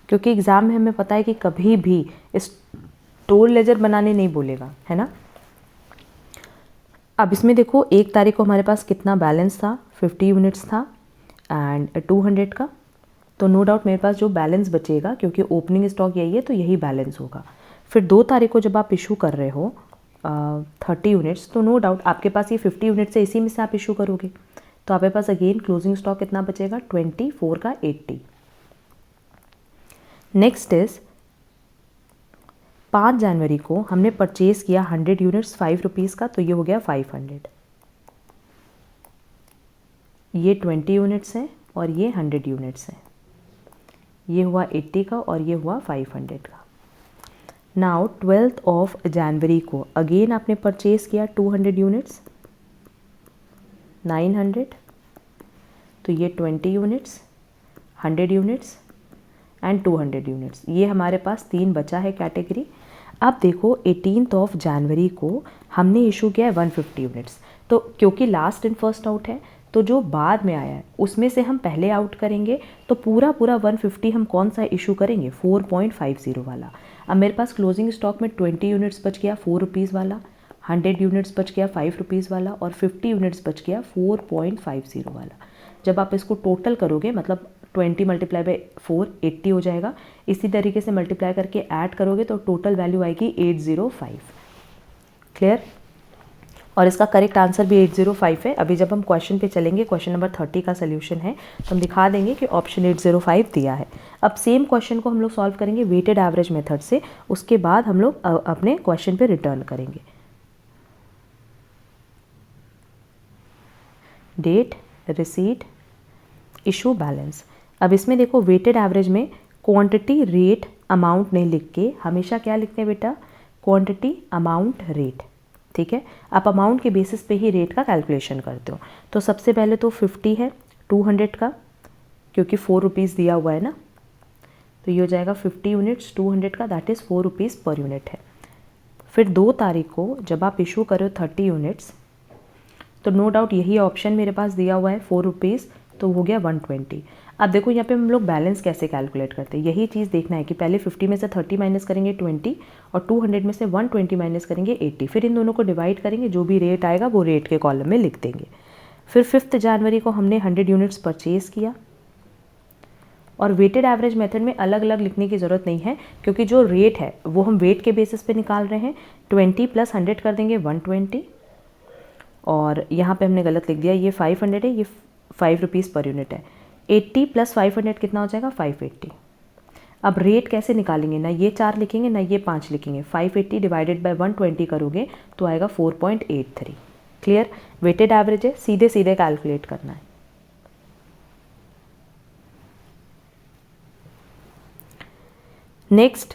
क्योंकि एग्ज़ाम में हमें पता है कि कभी भी स्टोर लेजर बनाने नहीं बोलेगा, है ना। अब इसमें देखो 1 तारीख को हमारे पास कितना बैलेंस था 50 यूनिट्स था एंड 200 का, तो नो डाउट मेरे पास जो बैलेंस बचेगा, क्योंकि ओपनिंग स्टॉक यही है तो यही बैलेंस होगा। फिर 2 तारीख को जब आप इशू कर रहे हो 30 यूनिट्स, तो नो डाउट आपके पास ये 50 यूनिट्स है, इसी में से आप इशू करोगे, तो आपके पास अगेन क्लोजिंग स्टॉक कितना बचेगा 24 का 80। नेक्स्ट इज 5 जनवरी को हमने परचेज किया 100 यूनिट्स 5 रुपीज़ का, तो ये हो गया 500। ये 20 यूनिट्स है और ये 100 यूनिट्स है, ये हुआ 80 का और ये हुआ 500 का। नाउ 12 जनवरी को अगेन आपने परचेज किया 200 यूनिट्स 900, तो ये 20 यूनिट्स 100 यूनिट्स एंड 200 यूनिट्स, ये हमारे पास 3 बचा है कैटेगरी। अब देखो 18 जनवरी को हमने इशू किया है 150 यूनिट्स, तो क्योंकि लास्ट इन फर्स्ट आउट है तो जो बाद में आया है उसमें से हम पहले आउट करेंगे, तो पूरा 150 हम कौन सा इशू करेंगे 4.50 वाला। अब मेरे पास क्लोजिंग स्टॉक में 20 यूनिट्स बच गया 4 रुपीज़ वाला, 100 यूनिट्स बच गया 5 रुपीज़ वाला और 50 यूनिट्स बच गया 4.50 वाला। जब आप इसको टोटल करोगे मतलब 20 मल्टीप्लाई बाई 4 80 हो जाएगा, इसी तरीके से मल्टीप्लाई करके ऐड करोगे तो टोटल वैल्यू आएगी 805। क्लियर। और इसका करेक्ट आंसर भी 805 है। अभी जब हम क्वेश्चन पे चलेंगे, क्वेश्चन नंबर 30 का सोल्यूशन है, तो हम दिखा देंगे कि ऑप्शन 805 दिया है। अब सेम क्वेश्चन को हम लोग सॉल्व करेंगे वेटेड एवरेज मेथड से, उसके बाद हम लोग अपने क्वेश्चन पे रिटर्न करेंगे। Date, receipt, issue balance. अब इसमें देखो वेटेड एवरेज में क्वांटिटी रेट अमाउंट नहीं लिख के हमेशा क्या लिखते हैं बेटा, क्वांटिटी अमाउंट रेट, ठीक है। आप अमाउंट के बेसिस पे ही रेट का कैलकुलेशन करते हो। तो सबसे पहले तो 50 है 200 का, क्योंकि 4 रुपीज़ दिया हुआ है ना, तो ये हो जाएगा 50 यूनिट्स 200 का, that is 4 rupees per unit है। फिर 2 तारीख को जब आप इशू करो 30 यूनिट्स, तो नो डाउट यही ऑप्शन मेरे पास दिया हुआ है 4 रुपीज़, तो हो गया 120। अब देखो यहाँ पे हम लोग बैलेंस कैसे कैलकुलेट करते हैं, यही चीज़ देखना है कि पहले 50 में से 30 माइनस करेंगे 20 और 200 में से 120 माइनस करेंगे 80, फिर इन दोनों को डिवाइड करेंगे, जो भी रेट आएगा वो रेट के कॉलम में लिख देंगे। फिर 5 जनवरी को हमने 100 यूनिट्स परचेज़ किया, और वेटेड एवरेज मेथड में अलग अलग लिखने की ज़रूरत नहीं है, क्योंकि जो रेट है वो हम वेट के बेसिस पे निकाल रहे हैं। 20 + 100 कर देंगे 120, और यहाँ पे हमने गलत लिख दिया, ये 500 है, ये 5 रुपीज़ पर यूनिट है। 80 + 500 कितना हो जाएगा 580। अब रेट कैसे निकालेंगे, ना ये 4 लिखेंगे ना ये 5 लिखेंगे, 580 डिवाइडेड बाय 120 करोगे तो आएगा 4.83। क्लियर, वेटेड एवरेज है, सीधे सीधे कैलकुलेट करना है। नेक्स्ट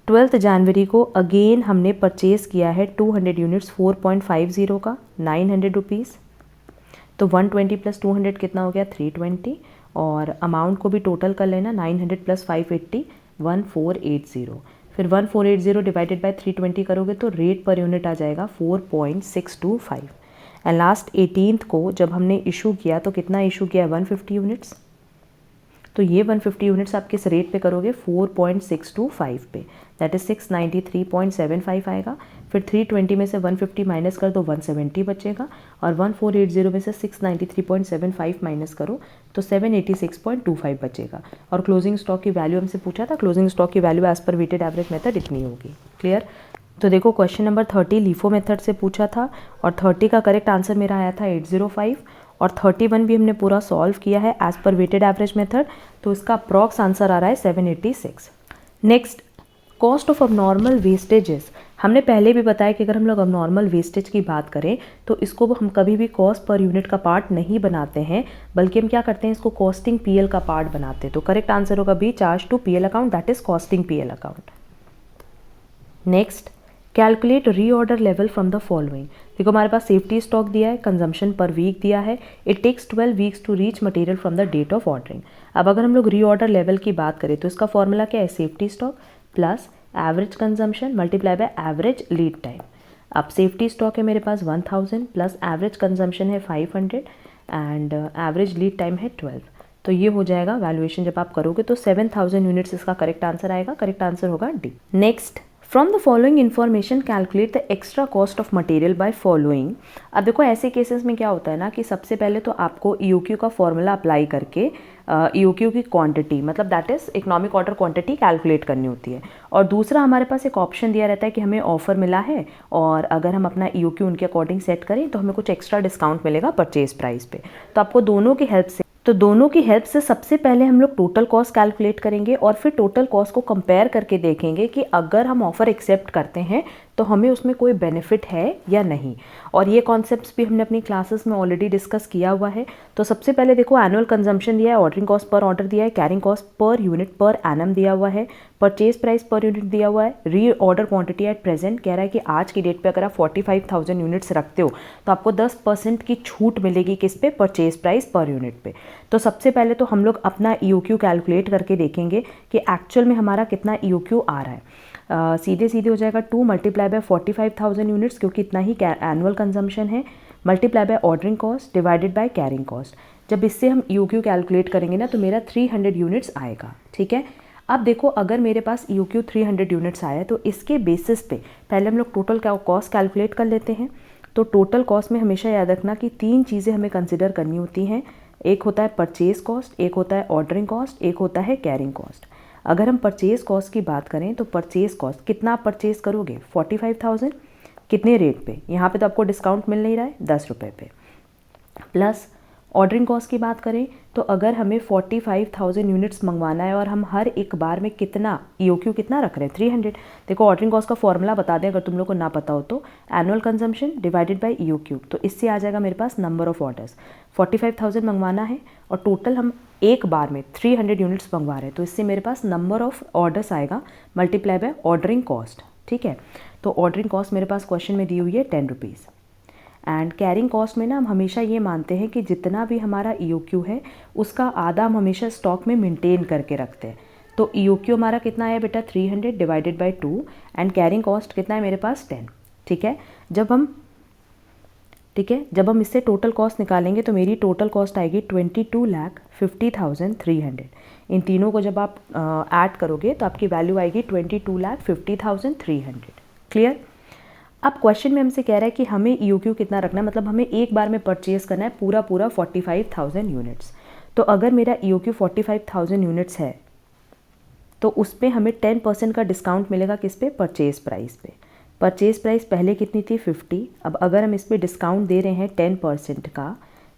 12 जनवरी को अगेन हमने परचेज़ किया है 200 यूनिट्स 4.50 का 900 रुपीज़, तो 120 + 200 कितना हो गया 320, और अमाउंट को भी टोटल कर लेना, 900 + 580 1480। फिर 1480 डिवाइडेड बाय 320 करोगे तो रेट पर यूनिट आ जाएगा 4.625। एंड लास्ट 18th को जब हमने इशू किया तो कितना इशू किया 150 यूनिट्स, तो ये 150 यूनिट्स आप किस रेट पे करोगे 4.625 पे, दैट इज 693.75 आएगा। फिर 320 में से 150 माइनस कर दो 170 बचेगा, और 1480 में से 693.75 माइनस करो तो 786.25 बचेगा। और क्लोजिंग स्टॉक की वैल्यू हमसे पूछा था, क्लोजिंग स्टॉक की value as per weighted average method इतनी होगी। क्लियर, तो देखो क्वेश्चन नंबर 30 लीफो मेथड से पूछा था, और 30 का करेक्ट आंसर मेरा आया था 805, और 31 भी हमने पूरा सॉल्व किया है as per weighted average method, तो इसका अप्रॉक्स आंसर आ रहा है 786। Next, cost of abnormal vestiges. हमने पहले भी बताया कि अगर हम लोग अबनॉर्मल वेस्टेज की बात करें तो इसको हम कभी भी कॉस्ट पर यूनिट का पार्ट नहीं बनाते हैं, बल्कि हम क्या करते हैं, इसको कॉस्टिंग पीएल का पार्ट बनाते हैं। तो करेक्ट आंसर होगा B, charge to PL account, that is costing PL account. Next, calculate reorder level from the following. देखो हमारे पास सेफ्टी स्टॉक दिया है, कंजम्पशन पर वीक दिया है, it takes 12 weeks to reach material from the date of ordering. अब अगर हम लोग रीऑर्डर लेवल की बात करें तो इसका फॉर्मूला क्या है, safety stock plus average consumption multiply by average lead time. अब सेफ्टी स्टॉक है मेरे पास 1000 प्लस एवरेज कंजम्पशन है 500 एंड एवरेज लीड टाइम है 12, तो ये हो जाएगा वैल्यूएशन जब आप करोगे तो 7000 यूनिट्स इसका करेक्ट आंसर आएगा। करेक्ट आंसर होगा D. Next, from the following information calculate the extra cost of material by following. अब देखो ऐसे केसेस में क्या होता है ना कि सबसे पहले तो आपको ईओक्यू का फॉर्मूला अप्लाई करके ईओक्यू की क्वांटिटी, मतलब that is economic order quantity calculate करनी होती है। और दूसरा हमारे पास एक ऑप्शन दिया रहता है कि हमें ऑफर मिला है और अगर हम अपना ईओक्यू उनके अकॉर्डिंग सेट करें तो हमें कुछ एक्स्ट्रा डिस्काउंट मिलेगा परचेज प्राइस पे। तो आपको दोनों की हेल्प से सबसे पहले हम लोग टोटल कॉस्ट कैलकुलेट करेंगे और फिर टोटल कॉस्ट को कंपेयर करके देखेंगे कि अगर हम ऑफर एक्सेप्ट करते हैं तो हमें उसमें कोई बेनिफिट है या नहीं। और ये कॉन्सेप्ट्स भी हमने अपनी क्लासेस में ऑलरेडी डिस्कस किया हुआ है। तो सबसे पहले देखो एनुअल कंजम्पशन दिया है, ऑर्डरिंग कॉस्ट पर ऑर्डर दिया है, carrying cost per unit per annum दिया हुआ है, परचेज प्राइस पर यूनिट दिया हुआ है, री ऑर्डर क्वांटिटी एट प्रेजेंट कह रहा है कि आज की डेट पे अगर आप 45,000 यूनिट्स रखते हो तो आपको 10% की छूट मिलेगी किस पे, परचेज प्राइस पर यूनिट पे। तो सबसे पहले तो हम लोग अपना ईओक्यू कैलकुलेट करके देखेंगे कि एक्चुअल में हमारा कितना ईओक्यू आ रहा है। सीधे सीधे हो जाएगा 2 मल्टीप्लाई बाय 45,000 यूनिट्स, क्योंकि इतना ही एनुअल कंजम्पशन है, multiply by ordering cost divided by carrying cost. जब इससे हम ईओक्यू कैलकुलेट करेंगे ना तो मेरा 300 यूनिट्स आएगा। ठीक है, अब देखो अगर मेरे पास ईओक्यू 300 यूनिट्स आया तो इसके बेसिस पे पहले हम लोग टोटल कॉस्ट कैलकुलेट कर लेते हैं। तो टोटल कॉस्ट में हमेशा याद रखना कि 3 चीज़ें हमें कंसिडर करनी होती हैं। एक होता है परचेज कॉस्ट, एक होता है ऑर्डरिंग कॉस्ट, एक होता है कैरिंग कॉस्ट। अगर हम परचेज कॉस्ट की बात करें तो परचेज कॉस्ट कितना आप परचेज करोगे 45,000, कितने रेट पे, यहाँ पे तो आपको डिस्काउंट मिल नहीं रहा है 10 रुपये पे, प्लस ऑर्डरिंग कॉस्ट की बात करें तो अगर हमें 45,000 यूनिट्स मंगवाना है और हम हर एक बार में कितना EOQ कितना रख रहे हैं 300। देखो ऑर्डरिंग कॉस्ट का फॉर्मूला बता दें अगर तुम लोग को ना पता हो तो, annual consumption divided by EOQ। तो इससे आ जाएगा मेरे पास नंबर ऑफ ऑर्डर्स। 45,000 मंगवाना है और टोटल हम एक बार में 300 यूनिट्स मंगवा रहे हैं, तो इससे मेरे पास नंबर ऑफ ऑर्डर्स आएगा मल्टीप्लाई बाय ऑर्डरिंग कॉस्ट। ठीक है, तो ऑर्डरिंग कॉस्ट मेरे पास क्वेश्चन में दी हुई है 10 रुपीज़। एंड कैरिंग कॉस्ट में ना हम हमेशा ये मानते हैं कि जितना भी हमारा EOQ है उसका आधा हम हमेशा स्टॉक में मेंटेन करके रखते हैं। तो EOQ हमारा कितना है बेटा 300 divided by 2 and carrying cost कितना है मेरे पास 10। ठीक है, जब हम इससे टोटल कॉस्ट निकालेंगे तो मेरी टोटल कॉस्ट आएगी 22,50,300। इन तीनों को जब आप ऐड करोगे तो आपकी वैल्यू आएगी 22,50,300। क्लियर। अब क्वेश्चन में हमसे कह रहा है कि हमें EOQ कितना रखना है, मतलब हमें एक बार में परचेज करना है पूरा 45,000 यूनिट्स। तो अगर मेरा EOQ 45,000 यूनिट्स है तो उस पर हमें 10% का डिस्काउंट मिलेगा किस पे, परचेज प्राइस पे। परचेज प्राइस पहले कितनी थी 50, अब अगर हम इस पर डिस्काउंट दे रहे हैं 10% का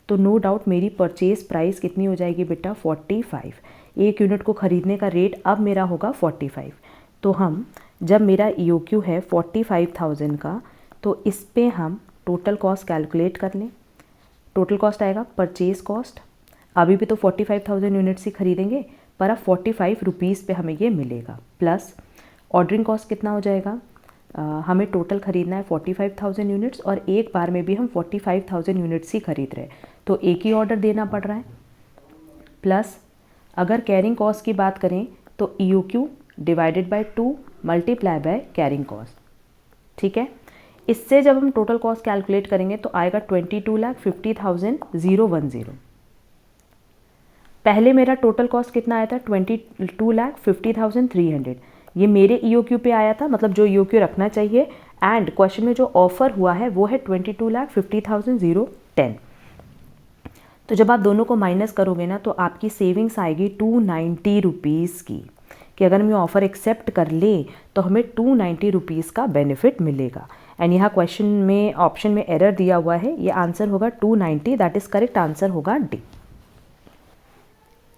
तो नो डाउट मेरी परचेज प्राइस कितनी हो जाएगी बेटा 45। एक यूनिट को ख़रीदने का रेट अब मेरा होगा 45। तो हम जब मेरा EOQ है 45,000 का तो इस पे हम टोटल कॉस्ट कैलकुलेट कर लें। टोटल कॉस्ट आएगा परचेज कॉस्ट, अभी भी तो 45,000 यूनिट्स ही खरीदेंगे पर अब 45 रुपीज़ पे हमें ये मिलेगा, प्लस ऑर्डरिंग कॉस्ट कितना हो जाएगा, हमें टोटल ख़रीदना है 45,000 यूनिट्स और एक बार में भी हम 45,000 यूनिट्स ही खरीद रहे हैं तो एक ही ऑर्डर देना पड़ रहा है। प्लस अगर कैरिंग कॉस्ट की बात करें तो EOQ divided by 2 multiply by carrying cost. ठीक है, इससे जब हम टोटल कॉस्ट कैलकुलेट करेंगे तो आएगा 22,50,010। पहले मेरा टोटल कॉस्ट कितना आया था 22,50,300, ये मेरे EOQ पे आया था, मतलब जो EOQ रखना चाहिए। एंड क्वेश्चन में जो ऑफर हुआ है वो है 22,50,010। तो जब आप दोनों को माइनस करोगे ना तो आपकी सेविंग्स आएगी 290 रुपीज़ की, कि अगर हम ये ऑफ़र एक्सेप्ट कर लें तो हमें 290 रुपीज़ का बेनिफिट मिलेगा। एंड यहाँ क्वेश्चन में ऑप्शन में एरर दिया हुआ है, ये आंसर होगा 290, दैट इज़ करेक्ट आंसर होगा D.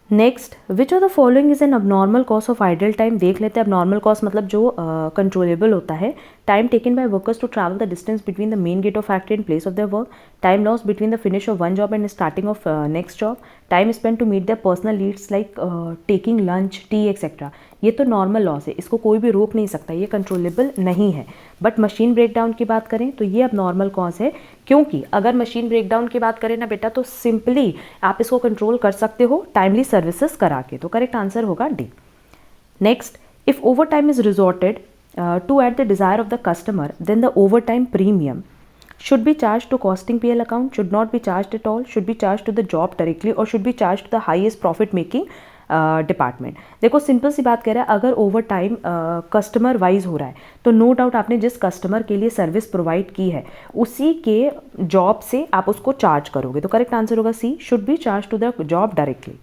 Next, which of the following is an abnormal cost of idle time. देख लेते हैं अबनॉर्मल कॉस्ट मतलब जो कंट्रोलेबल होता है। Time taken by workers to travel the distance between the main gate of factory and place of their work, time loss between the finish of one job and starting of next job, time spend to meet the personal needs like taking lunch, tea etcetera. ये तो normal loss है, इसको कोई भी रोक नहीं सकता, ये कंट्रोलेबल नहीं है। बट मशीन ब्रेकडाउन की बात करें तो ये अब नॉर्मल कॉज है, क्योंकि अगर मशीन ब्रेकडाउन की बात करें ना बेटा तो सिंपली आप इसको कंट्रोल कर सकते हो टाइमली सर्विसेज करा के। तो करेक्ट आंसर होगा D. Next, if overtime is resorted to at the desire of the customer then the overtime premium should be charged to costing PL account, should not be charged at all, should be charged to the job directly or should be charged to the highest profit making department. देखो simple सी बात कह रहा है, अगर over time customer wise हो रहा है तो नो डाउट आपने जिस कस्टमर के लिए सर्विस प्रोवाइड की है उसी के जॉब से आप उसको चार्ज करोगे। तो करेक्ट आंसर होगा C, should be charge to the job directly.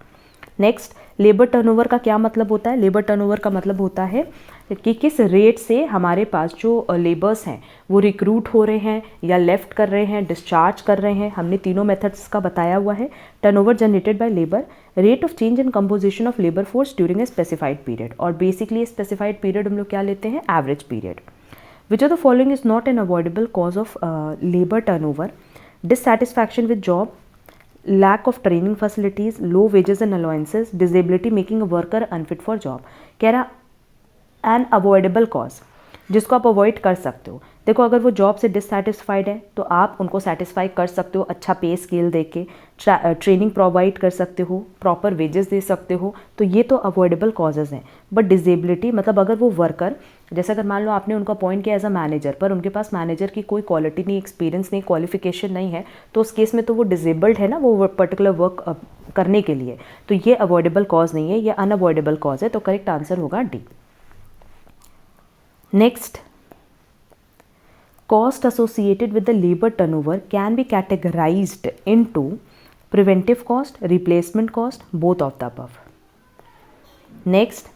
Next, labour turnover का क्या मतलब होता है। लेबर टर्नओवर का मतलब होता है कि किस रेट से हमारे पास जो लेबर्स हैं वो रिक्रूट हो रहे हैं या लेफ्ट कर रहे हैं, डिस्चार्ज कर रहे हैं। हमने तीनों मेथड्स का बताया हुआ है। Turnover generated by labour, rate of change in composition of labour force during a specified period, और बेसिकली स्पेसिफाइड पीरियड हम लोग क्या लेते हैं, average period. Which of the following is not N avoidable cause of labour turnover, dissatisfaction with job, lack of training facilities, low wages and allowances, disability making a worker unfit for job। कह रहा N avoidable cause, जिसको आप avoid कर सकते हो। देखो अगर वो जॉब से डिससेटिस्फाइड है तो आप उनको सेटिस्फाई कर सकते हो, अच्छा पे स्केल दे के, ट्रेनिंग प्रोवाइड कर सकते हो, प्रॉपर वेजेस दे सकते हो, तो ये तो अवॉइडेबल कॉजेज़ हैं। बट डिसेबिलिटी मतलब अगर वो वर्कर, जैसे अगर मान लो आपने उनको अपॉइंट किया एज अ मैनेजर पर उनके पास मैनेजर की कोई क्वालिटी नहीं, एक्सपीरियंस नहीं, क्वालिफिकेशन नहीं है, तो उस केस में तो वो डिसेबल्ड है ना वो पर्टिकुलर वर्क करने के लिए, तो ये अवॉइडेबल कॉज नहीं है, ये अनअवॉइडेबल कॉज है। तो करेक्ट आंसर होगा D. Next, cost associated with the labor turnover can be categorized into preventive cost, replacement cost, both of the above. Next,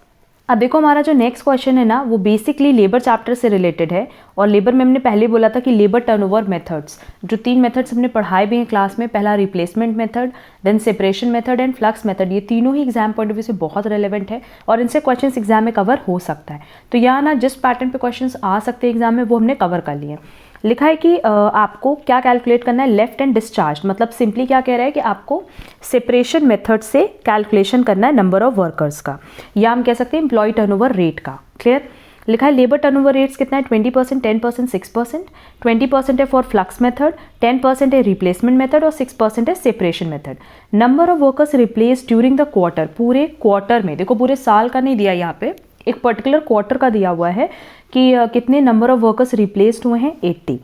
अब देखो हमारा जो नेक्स्ट क्वेश्चन है ना वो बेसिकली लेबर चैप्टर से रिलेटेड है, और लेबर में हमने पहले बोला था कि लेबर टर्नओवर मेथड्स, जो 3 मेथड्स हमने पढ़ाए भी हैं क्लास में, पहला replacement method, then separation method and flux method, ये तीनों ही एग्जाम पॉइंट ऑफ व्यू से बहुत रेलेवेंट है और इनसे क्वेश्चन एग्जाम में कवर हो सकता है। तो यहाँ ना जिस पैटर्न पे क्वेश्चन आ सकते हैं एग्जाम में वो हमने कवर कर लिए। लिखा है कि आपको क्या कैलकुलेट करना है, लेफ्ट एंड डिस्चार्ज, मतलब सिंपली क्या कह रहा है कि आपको सेपरेशन मेथड से कैलकुलेशन करना है नंबर ऑफ वर्कर्स का, या हम कह सकते हैं एम्प्लॉय टर्नओवर रेट का। क्लियर। लिखा है लेबर टर्नओवर रेट्स कितना है, 20%, 10%, 6%, 20% है फॉर फ्लक्स मेथड, 10% है रिप्लेसमेंट मेथड और 6% है separation method. Number of workers replace during the quarter, पूरे क्वार्टर में, देखो पूरे साल का नहीं दिया यहाँ पे, एक पर्टिकुलर क्वार्टर का दिया हुआ है कि कितने नंबर ऑफ वर्कर्स रिप्लेस्ड हुए हैं, 80।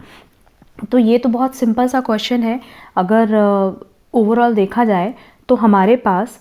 तो ये तो बहुत सिंपल सा क्वेश्चन है। अगर ओवरऑल देखा जाए तो हमारे पास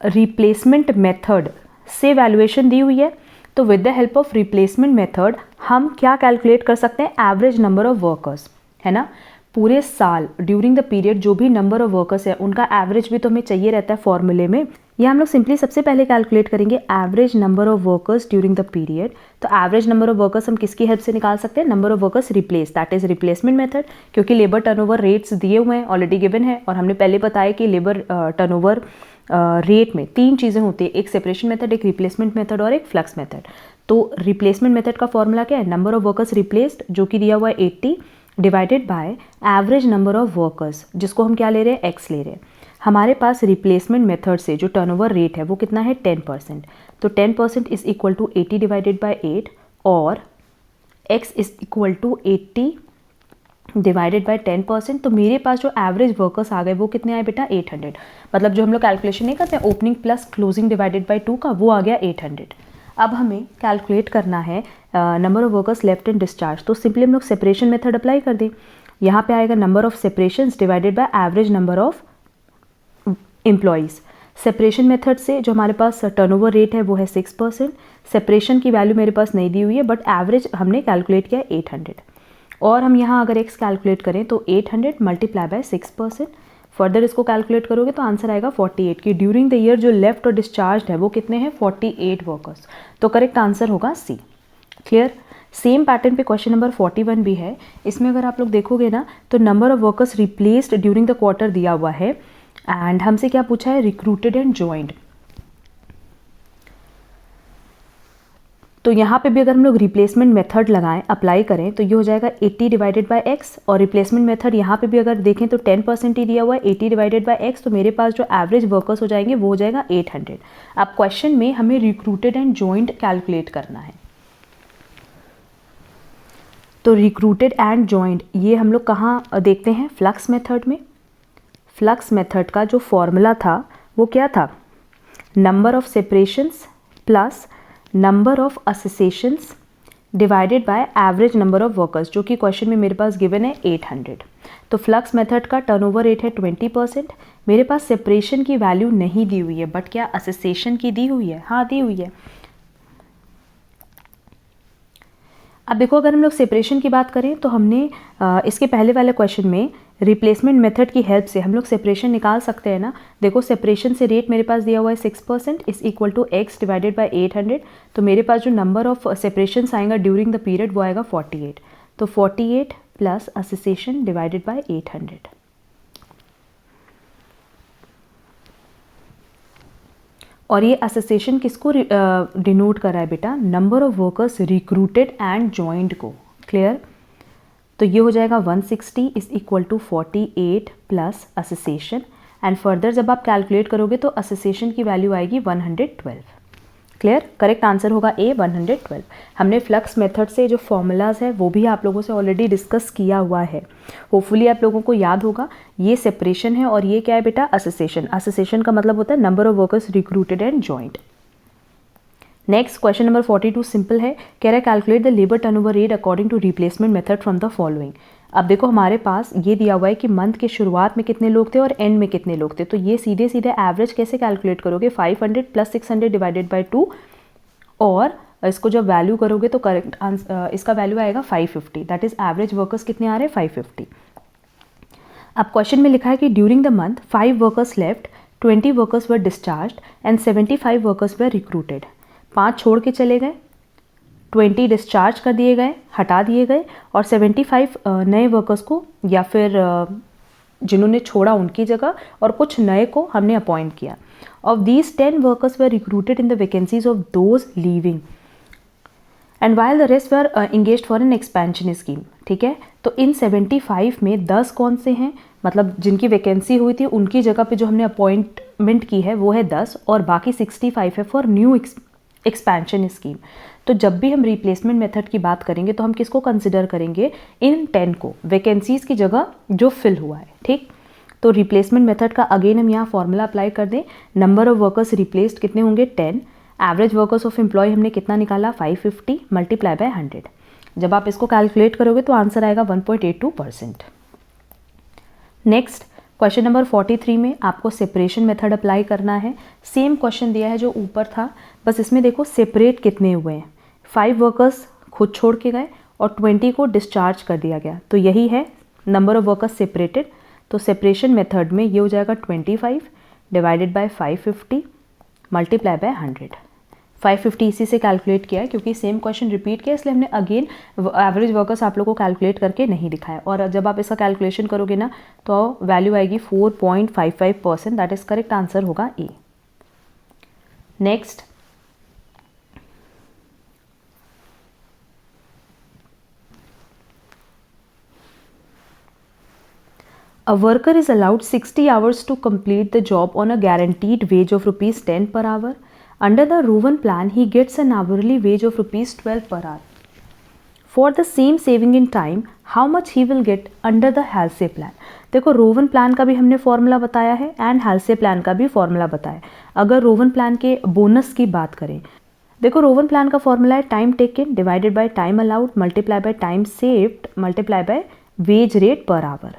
रिप्लेसमेंट मेथड से वैल्यूएशन दी हुई है, तो with the help of replacement method हम क्या कैलकुलेट कर सकते हैं, एवरेज नंबर ऑफ वर्कर्स, है ना। पूरे साल ड्यूरिंग द पीरियड जो भी नंबर ऑफ वर्कर्स है उनका एवरेज भी तो हमें चाहिए रहता है फॉर्मूले में। ये हम लोग सिंपली सबसे पहले कैलकुलेट करेंगे average number of workers during the period. तो एवरेज नंबर ऑफ वर्कर्स हम किसकी हेल्प से निकाल सकते हैं, number of workers replace, that is replacement method, क्योंकि लेबर टर्नओवर रेट्स दिए हुए हैं, ऑलरेडी गिवन है, और हमने पहले बताया कि लेबर टर्नओवर रेट में 3 चीज़ें होती है, एक सेपरेशन मेथड, एक रिप्लेसमेंट मेथड और एक फ्लक्स मेथड। तो रिप्लेसमेंट मेथड का फॉर्मूला क्या है, नंबर ऑफ वर्कर्स रिप्लेस्ड जो कि दिया हुआ है 80 divided by average number of workers, जिसको हम क्या ले रहे हैं, एक्स ले रहे हैं। हमारे पास रिप्लेसमेंट मेथड से जो टर्नओवर रेट है वो कितना है, 10%, तो 10% is equal to 80 divided by 8 और x is equal to 80 divided by 10%। तो मेरे पास जो एवरेज वर्कर्स आ गए वो कितने आए बेटा, 800, मतलब जो हम लोग कैलकुलेशन नहीं करते opening plus closing divided by 2 का, वो आ गया 800। अब हमें कैलकुलेट करना है number of workers left and discharge, तो सिंपली हम लोग सेपरेशन मेथड अप्लाई कर दें। यहाँ पे आएगा number of separations divided by average number of employees. Separation method से जो हमारे पास टर्नओवर रेट है वो है 6%, सेपरेशन की वैल्यू मेरे पास नहीं दी हुई है, बट एवरेज हमने कैलकुलेट किया 800, और हम यहाँ अगर x कैलकुलेट करें तो 800 मल्टीप्लाई बाय 6%, फर्दर इसको कैलकुलेट करोगे तो आंसर आएगा 48, कि ड्यूरिंग द ईयर जो लेफ्ट और डिस्चार्ज है वो कितने हैं, 48 वर्कर्स। तो करेक्ट आंसर होगा सी। क्लियर। सेम पैटर्न पे क्वेश्चन नंबर 41 भी है। इसमें अगर आप लोग देखोगे ना तो number of workers replaced during the quarter दिया हुआ है, एंड हमसे क्या पूछा है, रिक्रूटेड एंड ज्वाइंड। तो यहाँ पे भी अगर हम लोग रिप्लेसमेंट मेथड लगाएं, अप्लाई करें, तो ये हो जाएगा 80 डिवाइडेड बाय एक्स, और रिप्लेसमेंट मेथड यहाँ पे भी अगर देखें तो 10% ही दिया हुआ है, 80 डिवाइडेड बाय एक्स, तो मेरे पास जो एवरेज वर्कर्स हो जाएंगे वो हो जाएगा 800। अब क्वेश्चन में हमें रिक्रूटेड एंड ज्वाइंट कैलकुलेट करना है, तो रिक्रूटेड एंड ज्वाइंट ये हम लोग कहाँ देखते हैं, फ्लक्स मेथड में। फ्लक्स मेथड का जो फॉर्मूला था वो क्या था, number of separations plus number of accessions divided by average number of workers, जो कि क्वेश्चन में मेरे पास गिवन है 800। तो फ्लक्स मेथड का टर्नओवर रेट है 20%, मेरे पास सेपरेशन की वैल्यू नहीं दी हुई है, बट क्या असेसेशन की दी हुई है, हाँ दी हुई है। अब देखो अगर हम लोग सेपरेशन की बात करें तो हमने इसके पहले वाले क्वेश्चन में रिप्लेसमेंट मेथड की हेल्प से हम लोग सेपरेशन निकाल सकते हैं ना। देखो सेपरेशन से रेट मेरे पास दिया हुआ है 6% is equal to x divided by 800, तो मेरे पास जो नंबर ऑफ सेपरेशन आएगा ड्यूरिंग द पीरियड वो आएगा 48, तो 48 प्लस असेसेशन डिवाइडेड बाय 800। और ये एसोसिएशन किसको डिनोट कर रहा है बेटा, number of workers recruited and joint को। क्लियर। तो ये हो जाएगा 160 is equal to 48 plus association, and further जब आप कैलकुलेट करोगे तो एसोसिएशन की वैल्यू आएगी 112। क्लियर। करेक्ट आंसर होगा ए 112। हमने फ्लक्स मेथड से जो फॉर्मूलाज है वो भी आप लोगों से ऑलरेडी डिस्कस किया हुआ है, होपफुली आप लोगों को याद होगा। ये सेपरेशन है और ये क्या है बेटा, एसोसिएशन। एसोसिएशन का मतलब होता है number of workers recruited and joint. Next question number 42 simple है, कह रहा है calculate the labour turnover rate according to replacement method from the following. अब देखो हमारे पास ये दिया हुआ है कि मंथ के शुरुआत में कितने लोग थे और एंड में कितने लोग थे, तो ये सीधे सीधे एवरेज कैसे कैलकुलेट करोगे, 500 प्लस 600 डिवाइडेड बाई 2, और इसको जब वैल्यू करोगे तो करेक्ट आंसर इसका वैल्यू आएगा 550, दैट इज एवरेज वर्कर्स कितने आ रहे हैं 550। अब क्वेश्चन में लिखा है कि during the month 5 workers left, 20 workers were discharged and 75 workers were recruited. 5 छोड़ के चले गए, 20 डिस्चार्ज कर दिए गए, हटा दिए गए, और 75 नए वर्कर्स को या फिर जिन्होंने छोड़ा उनकी जगह और कुछ नए को हमने अपॉइंट किया. Of these 10 workers were recruited in the vacancies of those leaving and while the rest were engaged for an expansion scheme. ठीक है, तो इन 75 में 10 कौन से हैं, मतलब जिनकी वैकेंसी हुई थी उनकी जगह पे जो हमने अपॉइंटमेंट की है वो है 10, और बाकी 65 है फॉर न्यू एक्सपेंशन स्कीम. तो जब भी हम रिप्लेसमेंट मेथड की बात करेंगे तो हम किसको कंसिडर करेंगे, इन 10 को, वैकेंसीज की जगह जो फिल हुआ है. ठीक, तो रिप्लेसमेंट मेथड का अगेन हम यहाँ फॉर्मूला अप्लाई कर दें. नंबर ऑफ वर्कर्स रिप्लेस्ड कितने होंगे, 10. एवरेज वर्कर्स ऑफ एम्प्लॉय हमने कितना निकाला, 550 मल्टीप्लाई बाय 100. जब आप इसको कैलकुलेट करोगे तो आंसर आएगा 1.82%. नेक्स्ट क्वेश्चन नंबर 43 में आपको सेपरेशन मेथड अप्लाई करना है. सेम क्वेश्चन दिया है जो ऊपर था, बस इसमें देखो सेपरेट कितने हुए हैं. 5 वर्कर्स खुद छोड़ के गए और 20 को डिस्चार्ज कर दिया गया, तो यही है नंबर ऑफ वर्कर्स सेपरेटेड. तो सेपरेशन मेथड में ये हो जाएगा 25 डिवाइडेड बाय 550 मल्टीप्लाई बाय 100. 550 इसी से कैलकुलेट किया है क्योंकि सेम क्वेश्चन रिपीट किया, इसलिए हमने अगेन एवरेज वर्कर्स आप लोगों को कैलकुलेट करके नहीं दिखाया. और जब आप इसका कैलकुलेशन करोगे ना तो वैल्यू आएगी 4.55%. दैट इज करेक्ट आंसर होगा A. Next, a worker is allowed 60 hours to complete the job on a guaranteed wage of rupees 10 per hour. Under the Rowan plan, he gets an hourly wage of rupees 12 per hour. For the same saving in time, how much he will get under the Halsey plan? देखो Rowan plan का भी हमने formula बताया है and हेल्से plan का भी formula बताया. अगर रोवन प्लान के बोनस की बात करें, देखो रोवन प्लान का फॉर्मूला है time taken divided by time allowed multiply by time saved multiply by wage rate per our.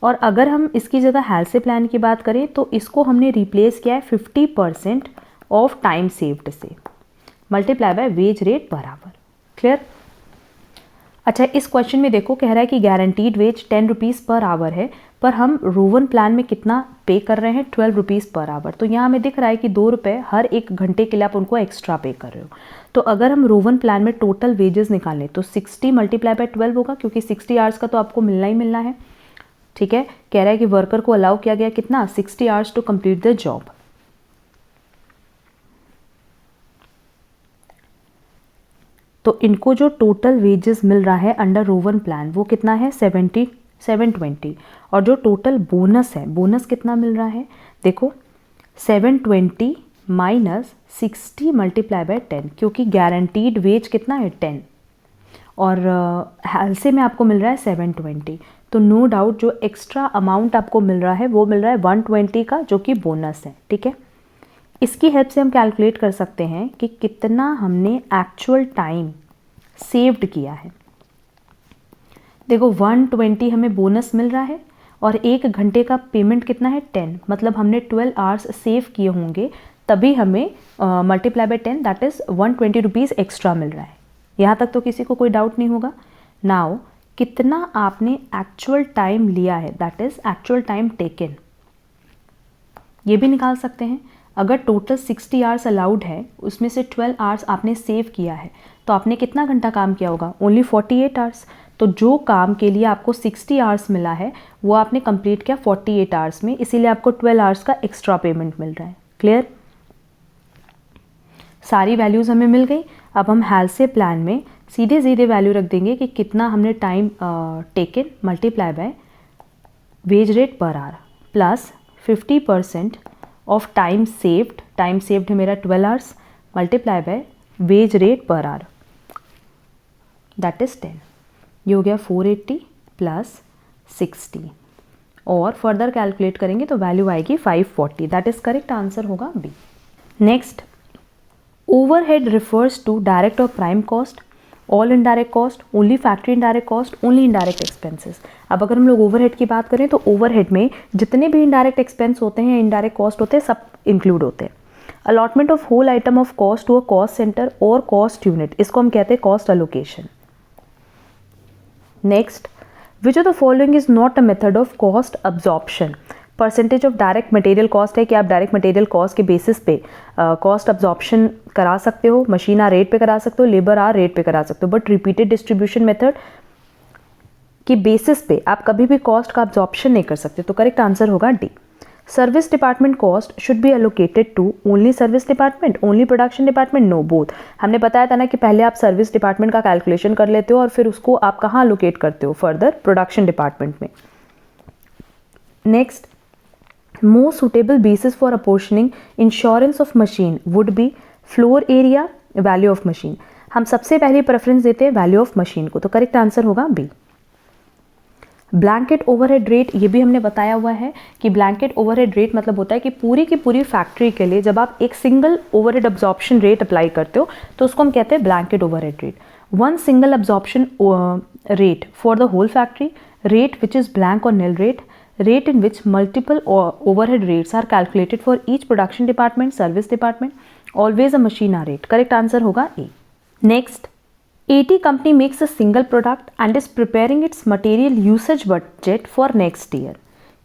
और अगर हम इसकी जगह हेल्से प्लान की बात करें तो इसको हमने रिप्लेस किया है 50% ऑफ टाइम सेव्ड से multiply by wage rate per hour. Clear? अच्छा, इस क्वेश्चन में देखो कह रहा है कि guaranteed wage 10 rupees per hour है, पर हम रोवन प्लान में कितना पे कर रहे हैं, 12 रुपीज़ पर आवर. तो यहाँ हमें दिख रहा है कि 2 रुपये हर 1 घंटे के लिए आप उनको एक्स्ट्रा पे कर रहे हो. तो अगर हम रोवन प्लान में टोटल वेजेस निकालें तो 60 मल्टीप्लाई बाय 12 होगा, क्योंकि 60 आवर्स का तो आपको मिलना ही मिलना है. ठीक है, कह रहा है कि वर्कर को अलाउ किया गया कितना, 60 hours to complete the job. तो इनको जो टोटल वेजेस मिल रहा है अंडर रोवन प्लान वो कितना है, 720. और जो टोटल बोनस है, बोनस कितना मिल रहा है, देखो 720 माइनस 60 मल्टीप्लाई बाय 10, क्योंकि गारंटीड वेज कितना है 10 और हेल्से में आपको मिल रहा है 720. तो नो डाउट जो एक्स्ट्रा अमाउंट आपको मिल रहा है वो मिल रहा है 120 का, जो कि बोनस है. ठीक है, इसकी हेल्प से हम कैलकुलेट कर सकते हैं कि कितना हमने एक्चुअल टाइम सेव्ड किया है. देखो 120 हमें बोनस मिल रहा है और 1 घंटे का पेमेंट कितना है 10, मतलब हमने 12 आवर्स सेव किए होंगे, तभी हमें multiply by 10 that is 120 rupees extra मिल रहा है. यहाँ तक तो किसी को कोई डाउट नहीं होगा. नाउ कितना आपने एक्चुअल टाइम लिया है, that is actual time taken, ये भी निकाल सकते हैं. अगर टोटल 60 आवर्स अलाउड है, उसमें से 12 आवर्स आपने सेव किया है, तो आपने कितना घंटा काम किया होगा, ओनली 48 आवर्स. तो जो काम के लिए आपको 60 आवर्स मिला है वो आपने कंप्लीट किया 48 आवर्स में, इसीलिए आपको 12 आवर्स का एक्स्ट्रा पेमेंट मिल रहा है. क्लियर? सारी वैल्यूज़ हमें मिल गई. अब हम हेल्से प्लान में सीधे सीधे वैल्यू रख देंगे कि कितना हमने time taken multiply by wage rate per our plus 50% of time saved. Time saved है मेरा 12 hours multiply by wage rate per our that is 10. ये हो गया 480 प्लस 60 और फर्दर कैलकुलेट करेंगे तो वैल्यू आएगी 540. दैट इज़ करेक्ट आंसर होगा B. Next, overhead refers to direct और prime cost, all indirect cost, only factory indirect cost, only indirect expenses. अब अगर हम लोग ओवरहेड की बात करें तो ओवरहेड में जितने भी इनडायरेक्ट एक्सपेंस होते हैं, इनडायरेक्ट कॉस्ट होते हैं, सब इंक्लूड होते हैं. Allotment of whole item of cost to a cost centre और कॉस्ट यूनिट, इसको हम कहते हैं cost allocation. Next, which of the following is not a method of cost absorption. Percentage of direct material cost है कि आप direct material cost के basis पे कॉस्ट अब्जॉर्प्शन करा सकते हो, मशीन आर रेट पे करा सकते हो, लेबर आर रेट पे करा सकते हो, बट रिपीटेड डिस्ट्रीब्यूशन मेथड की बेसिस पे आप कभी भी कॉस्ट का अब्जॉर्प्शन नहीं कर सकते। तो करेक्ट आंसर होगा D. Service department cost should be allocated to only service department, only production department, no both. हमने बताया था ना कि पहले आप सर्विस डिपार्टमेंट का कैलकुलेशन कर लेते हो और फिर उसको आप कहाँ एलोकेट करते हो, फर्दर प्रोडक्शन डिपार्टमेंट में। Next, most suitable basis for apportioning insurance of machine would be floor area, value of machine. हम सबसे पहले प्रेफरेंस देते हैं वैल्यू ऑफ मशीन को, तो करेक्ट आंसर होगा बी। ब्लैंकेट ओवरहेड रेट, ये भी हमने बताया हुआ है कि ब्लैंकेट ओवरहेड रेट मतलब होता है कि पूरी की पूरी फैक्ट्री के लिए जब आप एक single overhead absorption rate apply करते हो तो उसको हम कहते हैं blanket overhead rate. One single absorption rate for the whole factory, rate which is blank or nil rate, rate in which multiple overhead rates are calculated for each production department, service department, always a machine hour rate. Correct answer होगा A. Next, AT company makes a single product and is preparing its material usage budget for next year.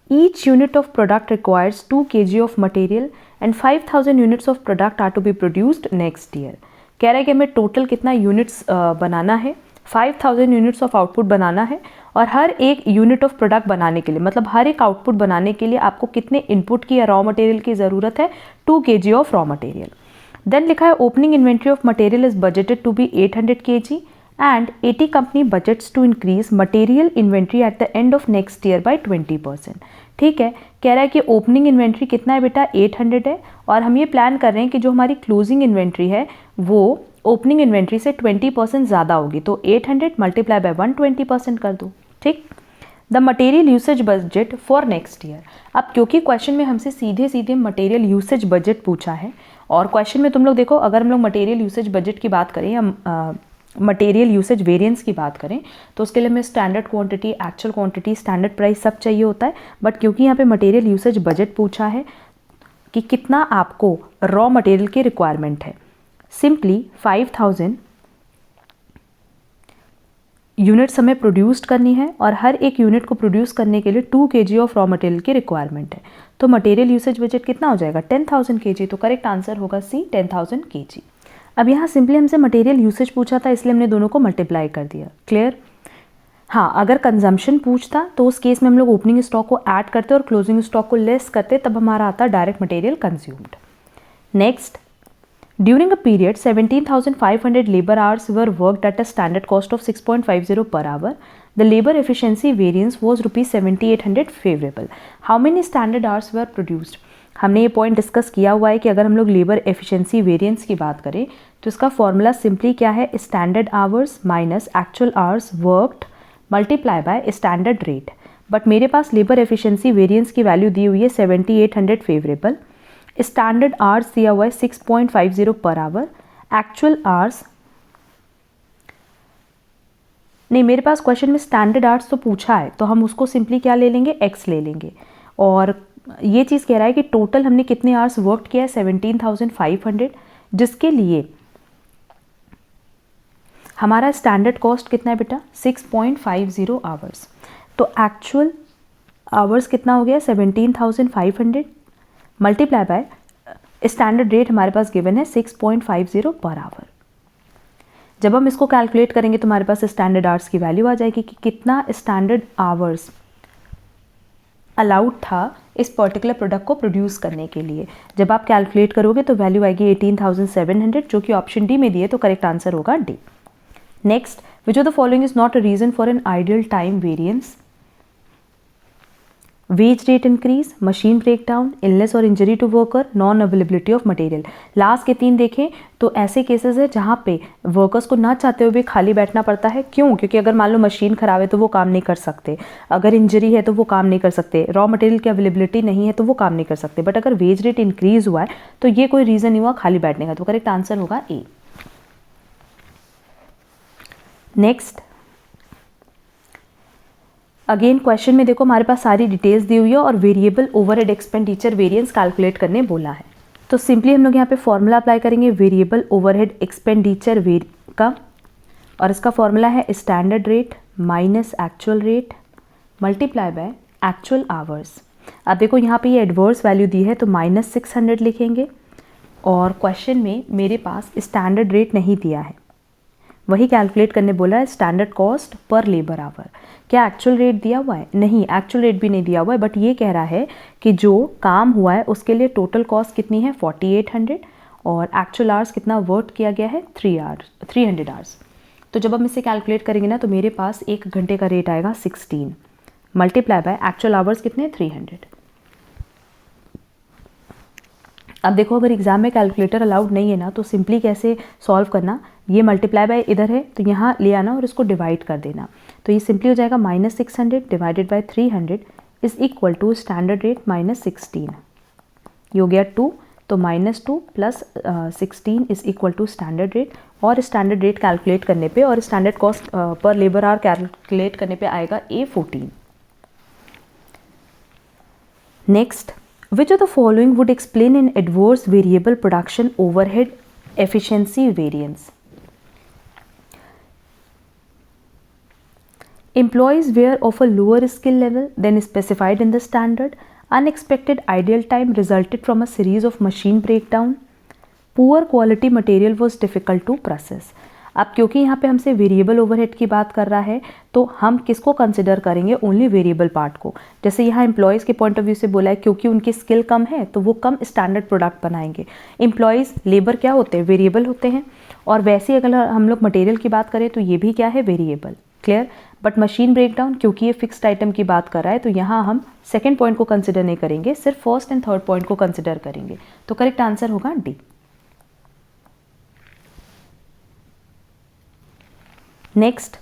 Each unit of product requires 2 kg of material and 5000 units of product are to be produced next year. कह रहा है कि हमें total कितना units बनाना है, 5000 units of output बनाना है और हर एक यूनिट ऑफ प्रोडक्ट बनाने के लिए मतलब हर एक आउटपुट बनाने के लिए आपको कितने इनपुट की या रॉ मटेरियल की ज़रूरत है, 2 kg of raw material. Then लिखा है opening inventory of material is budgeted to be 800 kg and AT company budgets to increase material inventory at the end of next year by 20%। ठीक है, कह रहा है कि ओपनिंग इन्वेंट्री कितना है बेटा, 800 है और हम ये प्लान कर रहे हैं कि जो हमारी क्लोजिंग इन्वेंट्री है वो ओपनिंग इन्वेंट्री से 20% ज़्यादा होगी, तो 800 मल्टीप्लाई बाय 120% कर दो। ठीक, the material usage budget for next year. अब क्योंकि क्वेश्चन में हमसे सीधे सीधे मटेरियल यूसेज बजट पूछा है और क्वेश्चन में तुम लोग देखो, अगर हम लोग मटेरियल यूसेज बजट की बात करें या मटेरियल यूसेज वेरिएंस की बात करें तो उसके लिए हमें standard quantity, actual quantity, standard price सब चाहिए होता है। बट क्योंकि यहाँ पे मटेरियल यूसेज बजट पूछा है कि कितना आपको रॉ मटेरियल की रिक्वायरमेंट है, सिंपली 5000 यूनिट्स हमें प्रोड्यूस करनी है और हर एक यूनिट को प्रोड्यूस करने के लिए 2 kg ऑफ रॉ मटेरियल की रिक्वायरमेंट है। तो मटेरियल यूसेज बजट कितना हो जाएगा, 10,000 kg। तो करेक्ट आंसर होगा सी, 10,000 kg। अब यहाँ सिंपली हमसे मटेरियल यूसेज पूछा था इसलिए हमने दोनों को मल्टीप्लाई कर दिया। क्लियर? हाँ, अगर कंजम्पशन पूछता तो उस केस में हम लोग ओपनिंग स्टॉक को ऐड करते और क्लोजिंग स्टॉक को लेस करते, तब हमारा आता direct material consumed. Next, during a period 17,500 labour hours were worked at a standard cost of 6.50 per hour. The labor efficiency variance was rupees 7,800 favorable. How many standard hours were produced? हमने ये point discuss किया हुआ है कि अगर हम लोग labour efficiency variance की बात करें तो इसका फॉर्मूला सिंपली क्या है, standard hours minus actual hours worked multiply by standard rate. But मेरे पास लेबर एफिशिएंसी वेरिएंस की वैल्यू दी हुई है 7,800 फेवरेबल, स्टैंडर्ड आवर्स दिया हुआ है 6.50 पर आवर, एक्चुअल आवर्स नहीं, मेरे पास क्वेश्चन में स्टैंडर्ड आवर्स तो पूछा है तो हम उसको सिंपली क्या ले लेंगे, एक्स ले लेंगे। और ये चीज़ कह रहा है कि टोटल हमने कितने आवर्स वर्क किया है, 17,500, जिसके लिए हमारा स्टैंडर्ड कॉस्ट कितना है बेटा, 6.50 आवर्स। तो एक्चुअल आवर्स कितना हो गया, 17,500 मल्टीप्लाई बाय स्टैंडर्ड रेट हमारे पास गिवन है 6.50 पर आवर। जब हम इसको कैलकुलेट करेंगे तो हमारे पास स्टैंडर्ड आवर्स की वैल्यू आ जाएगी कि कितना स्टैंडर्ड आवर्स अलाउड था इस पर्टिकुलर प्रोडक्ट को प्रोड्यूस करने के लिए। जब आप कैलकुलेट करोगे तो वैल्यू आएगी 18,700, जो कि ऑप्शन डी में दिए, तो करेक्ट आंसर होगा D. Next, which of the following is not a reason for an ideal time variance? Wage rate increase, machine breakdown, illness और injury to worker, non availability of material. Last के 3 देखें तो ऐसे cases है जहाँ पे workers को ना चाहते हुए भी खाली बैठना पड़ता है। क्यों? क्योंकि अगर मान लो मशीन खराब है तो वो काम नहीं कर सकते, अगर इंजरी है तो वो काम नहीं कर सकते, रॉ मटेरियल की अवेलेबिलिटी नहीं है तो वो काम नहीं कर सकते। बट अगर वेज रेट इंक्रीज हुआ है तो ये कोई रीज़न नहीं हुआ खाली बैठने का, तो करेक्ट आंसर होगा ए। नेक्स्ट, अगेन क्वेश्चन में देखो हमारे पास सारी डिटेल्स दी हुई है और variable overhead expenditure variance calculate करने बोला है। तो सिंपली हम लोग यहाँ पे फॉर्मूला अप्लाई करेंगे वेरिएबल ओवरहेड एक्सपेंडिचर का, और इसका फॉर्मूला है standard rate minus actual rate multiply by actual hours. अब देखो यहाँ पे ये एडवर्स वैल्यू दी है तो -600 लिखेंगे, और क्वेश्चन में मेरे पास स्टैंडर्ड रेट नहीं दिया है, वही कैलकुलेट करने बोला है, standard cost per labour our. क्या एक्चुअल रेट दिया हुआ है? नहीं, एक्चुअल रेट भी नहीं दिया हुआ है, बट ये कह रहा है कि जो काम हुआ है उसके लिए टोटल कॉस्ट कितनी है 4800, और एक्चुअल आवर्स कितना वर्क किया गया है 300 आवर्स। तो जब हम इसे कैलकुलेट करेंगे ना तो मेरे पास 1 घंटे का रेट आएगा 16 मल्टीप्लाई बाय एक्चुअल आवर्स कितने 300। अब देखो अगर एग्जाम में कैलकुलेटर अलाउड नहीं है ना तो सिंपली कैसे सॉल्व करना, ये मल्टीप्लाई बाय इधर है तो यहाँ ले आना और इसको डिवाइड कर देना, तो ये सिंपली हो जाएगा -600 divided by 300 is equal to standard rate -16, ये हो गया 2, तो -2 plus 16 is equal to standard rate, और स्टैंडर्ड रेट कैलकुलेट करने पे और standard cost per labour hour calculate करने पे आएगा A14। Next, which of the following would explain an adverse variable production overhead efficiency variance? Employees were of a lower skill level than specified in the standard. Unexpected ideal time resulted from a series of machine breakdown. Poor quality material was difficult to process. अब क्योंकि यहाँ पे हमसे variable overhead की बात कर रहा है तो हम किसको कंसिडर करेंगे? ओनली वेरिएबल पार्ट को। जैसे यहाँ एम्प्लॉयज़ के पॉइंट ऑफ व्यू से बोला है क्योंकि उनकी स्किल कम है तो वो कम स्टैंडर्ड प्रोडक्ट बनाएंगे। एम्प्लॉयज़ लेबर क्या होते हैं? वेरिएबल होते हैं। और वैसे ही अगर हम लोग मटेरियल की बात करें तो ये भी क्या है? Variable. Clear? But machine breakdown क्योंकि ये फिक्स्ड आइटम की बात कर रहा है तो यहाँ हम सेकेंड पॉइंट को कंसिडर नहीं करेंगे, सिर्फ फर्स्ट एंड थर्ड पॉइंट को कंसिडर करेंगे। तो करेक्ट आंसर होगा D. Next,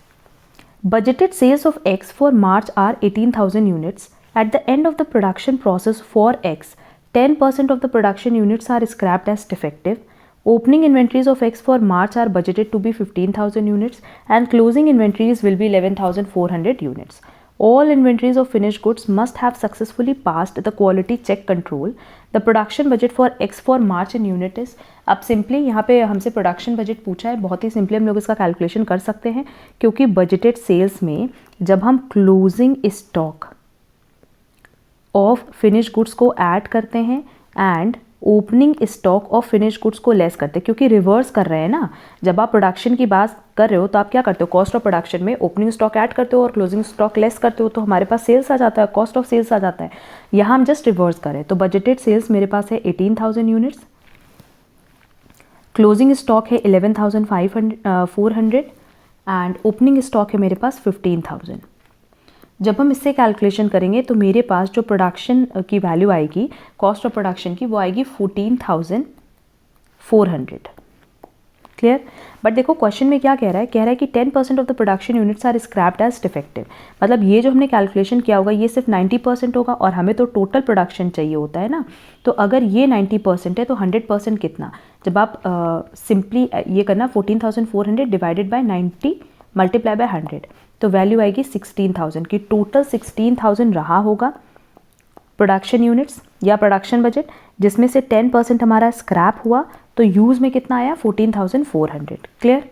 budgeted sales of X for March are 18,000 units. At the end of the production process for X, 10% of the production units are scrapped as defective. Opening inventories of X for March are budgeted to be 15,000 units and closing inventories will be 11,400 units. All inventories of finished goods must have successfully passed the quality check control. The production budget for X for March in unit is। अब simply यहाँ पे हमसे production budget पूछा है, बहुत ही simply हम लोग इसका कैलकुलेशन कर सकते हैं क्योंकि बजटेड सेल्स में जब हम closing stock of finish goods को ऐड करते हैं and opening stock of finish goods को लेस करते हैं, क्योंकि रिवर्स कर रहे हैं ना, जब आप प्रोडक्शन की बात कर रहे हो तो आप क्या करते हो? कॉस्ट ऑफ प्रोडक्शन में ओपनिंग स्टॉक ऐड करते हो और क्लोजिंग स्टॉक लेस करते हो तो हमारे पास सेल्स आ जाता है, कॉस्ट ऑफ सेल्स आ जाता है। यहाँ हम जस्ट रिवर्स करें तो बजटेड सेल्स मेरे पास है 18,000 यूनिट्स, क्लोजिंग स्टॉक है 11,400 एंड ओपनिंग स्टॉक है मेरे पास 15,000। जब हम इससे कैलकुलेशन करेंगे तो मेरे पास जो प्रोडक्शन की वैल्यू आएगी कॉस्ट ऑफ प्रोडक्शन की वो आएगी 14,400। क्लियर? बट देखो क्वेश्चन में क्या कह रहा है? कह रहा है कि 10% of the production units are scrapped as defective. मतलब ये जो हमने कैलकुलेशन किया होगा ये सिर्फ 90% होगा और हमें तो टोटल प्रोडक्शन चाहिए होता है ना। तो अगर ये 90% है तो 100% कितना? जब आप सिंपली ये करना 14,400 डिवाइडेड बाय 90 मल्टीप्लाई बाय 100 तो वैल्यू आएगी 16,000 की। टोटल 16,000 रहा होगा प्रोडक्शन यूनिट्स या प्रोडक्शन बजट, जिसमें से 10% हमारा स्क्रैप हुआ तो यूज़ में कितना आया? 14,400। क्लियर?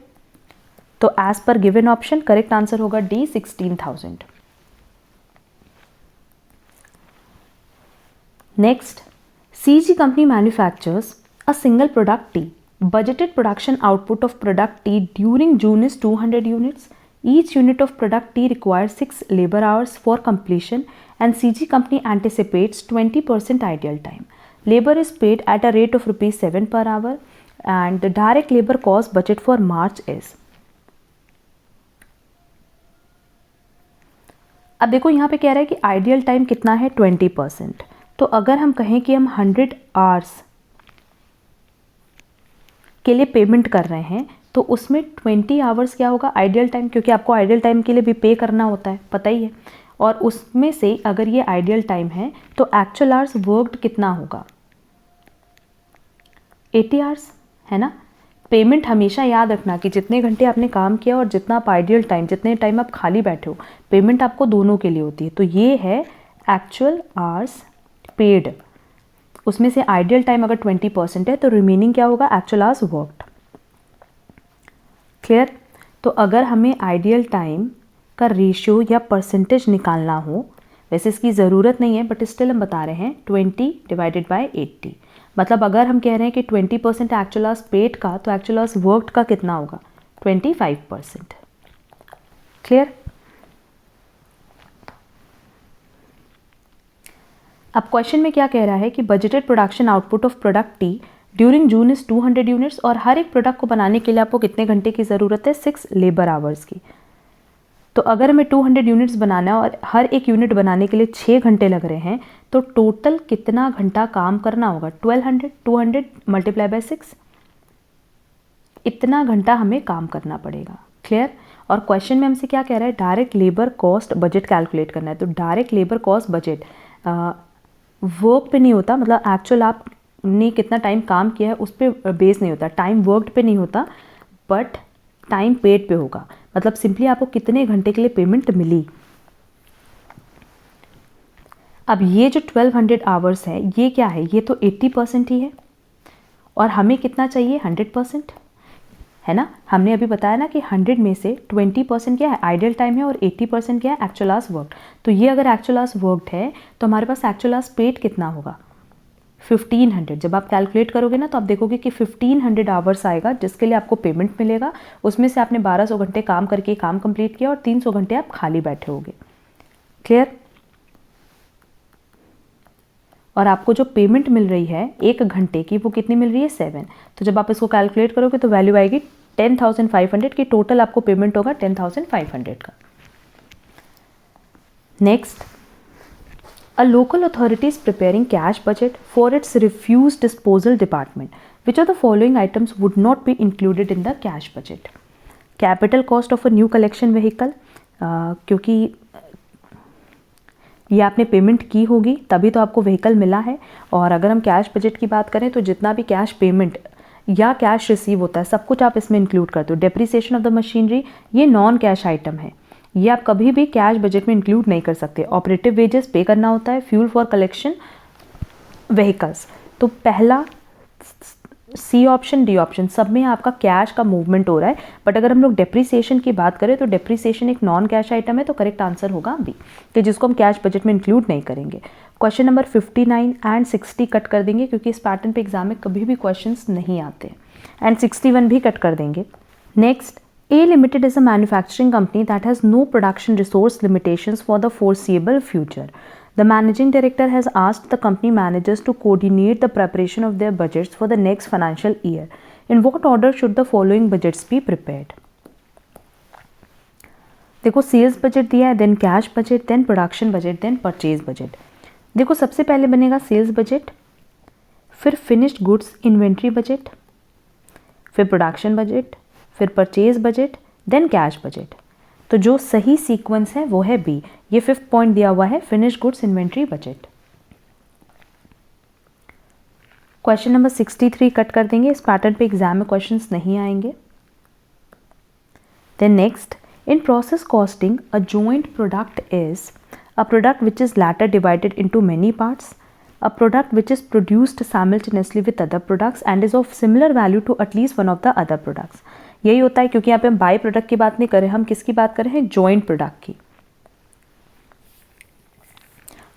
तो as per given option correct answer होगा D 16,000। Next, CG company manufactures a single product T. Budgeted production output of product T during June is 200 units. Each unit of product T requires 6 labor hours for completion and CG company anticipates 20% ideal time. Labor is paid at a rate of rupees 7 per hour and the direct labor cost budget for March is। अब देखो यहाँ पे कह रहा है कि ideal time कितना है? 20%। तो अगर हम कहें कि हम 100 आवर्स के लिए पेमेंट कर रहे हैं तो उसमें 20 आवर्स क्या होगा? आइडियल टाइम, क्योंकि आपको आइडियल टाइम के लिए भी पे करना होता है, पता ही है। और उसमें से अगर ये आइडियल टाइम है तो एक्चुअल आवर्स वर्कड कितना होगा? 80 आवर्स, है ना। पेमेंट हमेशा याद रखना कि जितने घंटे आपने काम किया और जितना आप आइडियल टाइम, जितने टाइम आप खाली बैठे हो, पेमेंट आपको दोनों के लिए होती है। तो ये है एक्चुअल आवर्स पेड, उसमें से आइडियल टाइम अगर 20% है तो रिमेनिंग क्या होगा? Actual hours worked. क्लियर? तो अगर हमें आइडियल टाइम का रेशियो या परसेंटेज निकालना हो, वैसे इसकी ज़रूरत नहीं है बट स्टिल हम बता रहे हैं 20 डिवाइडेड बाय 80। मतलब अगर हम कह रहे हैं कि 20% एक्चुअल आवर्स पेड का, तो एक्चुअल आवर्स वर्कड का कितना होगा? 25%। क्लियर? अब क्वेश्चन में क्या कह रहा है कि budgeted production output of product T during June is 200 units, और हर एक प्रोडक्ट को बनाने के लिए आपको कितने घंटे की ज़रूरत है? 6 लेबर आवर्स की। तो अगर हमें 200 यूनिट्स बनाना है और हर एक यूनिट बनाने के लिए 6 घंटे लग रहे हैं, तो टोटल कितना घंटा काम करना होगा? 1200, 200 मल्टीप्लाई बाय 6, इतना घंटा हमें काम करना पड़ेगा। क्लियर? और क्वेश्चन में हमसे क्या कह रहा है? Direct labour cost budget calculate करना है। तो direct labour cost budget work पे नहीं होता, मतलब एक्चुअल आपने कितना टाइम काम किया है उस पर बेस नहीं होता, टाइम वर्कड पे नहीं होता, बट टाइम पेड पे होगा। मतलब सिंपली आपको कितने घंटे के लिए पेमेंट मिली। अब ये जो 1200 आवर्स है ये क्या है? ये तो 80% ही है, और हमें कितना चाहिए? 100%, है ना। हमने अभी बताया ना कि 100 में से 20% क्या है? आइडल टाइम है, और 80% क्या है? Actual hours worked. तो ये अगर एक्चुअल आवर्स वर्कड है तो हमारे पास एक्चुअल आवर्स पेड कितना होगा? 1500। जब आप कैलकुलेट करोगे ना तो आप देखोगे कि 1500 आवर्स आएगा जिसके लिए आपको पेमेंट मिलेगा। उसमें से आपने 1200 घंटे काम करके काम कंप्लीट किया और 300 घंटे आप खाली बैठे होगे। क्लियर? और आपको जो पेमेंट मिल रही है 1 घंटे की वो कितनी मिल रही है? 7। तो जब आप इसको कैलकुलेट करोगे तो वैल्यू आएगी 10,500 की। टोटल आपको पेमेंट होगा 10,500 का। Next, a local authority is preparing cash budget for its refuse disposal department. Which of the following items would not be included in the cash budget? Capital cost of a new collection vehicle, क्योंकि ये आपने payment की होगी तभी तो आपको vehicle मिला है। और अगर हम कैश बजट की बात करें तो जितना भी कैश पेमेंट या कैश रिसीव होता है सब कुछ आप इसमें इंक्लूड करते हो। डेप्रिसिएशन ऑफ द मशीनरी ये नॉन कैश आइटम है, ये आप कभी भी कैश बजट में इंक्लूड नहीं कर सकते। ऑपरेटिव वेजेस पे करना होता है, फ्यूल फॉर कलेक्शन व्हीकल्स। तो पहला सी ऑप्शन, डी ऑप्शन सब में आपका कैश का मूवमेंट हो रहा है। बट अगर हम लोग डेप्रिसिएशन की बात करें तो डेप्रिसिएशन एक नॉन कैश आइटम है, तो करेक्ट आंसर होगा बी, कि जिसको हम कैश बजट में इंक्लूड नहीं करेंगे। क्वेश्चन नंबर 59 एंड 60 कट कर देंगे क्योंकि इस पैटर्न पे एग्जाम में कभी भी क्वेश्चंस नहीं आते, एंड 61 भी कट कर देंगे। Next, A Limited is a manufacturing company that has no production resource limitations for the foreseeable future. The managing director has asked the company managers to coordinate the preparation of their budgets for the next financial year. In what order should the following budgets be prepared? देखो, sales budget दिया है, then cash budget, then production budget, then purchase budget. देखो सबसे पहले बनेगा sales budget, फिर finished goods inventory budget, फिर production budget, फिर purchase budget, then cash budget. तो जो सही सीक्वेंस है वो है बी। ये 5th पॉइंट दिया हुआ है, finish goods inventory budget. Question number 63 cut कर देंगे, इस पैटर्न पे एग्जाम में क्वेश्चंस नहीं आएंगे। Then next, in process costing a joint product is a product which is later divided into many parts, a product which is produced simultaneously with other products and is of similar value to at least one of the other products. यही होता है, क्योंकि यहाँ पे हम by product की बात नहीं कर रहे, हम किसकी बात कर रहे हैं? जॉइंट प्रोडक्ट की।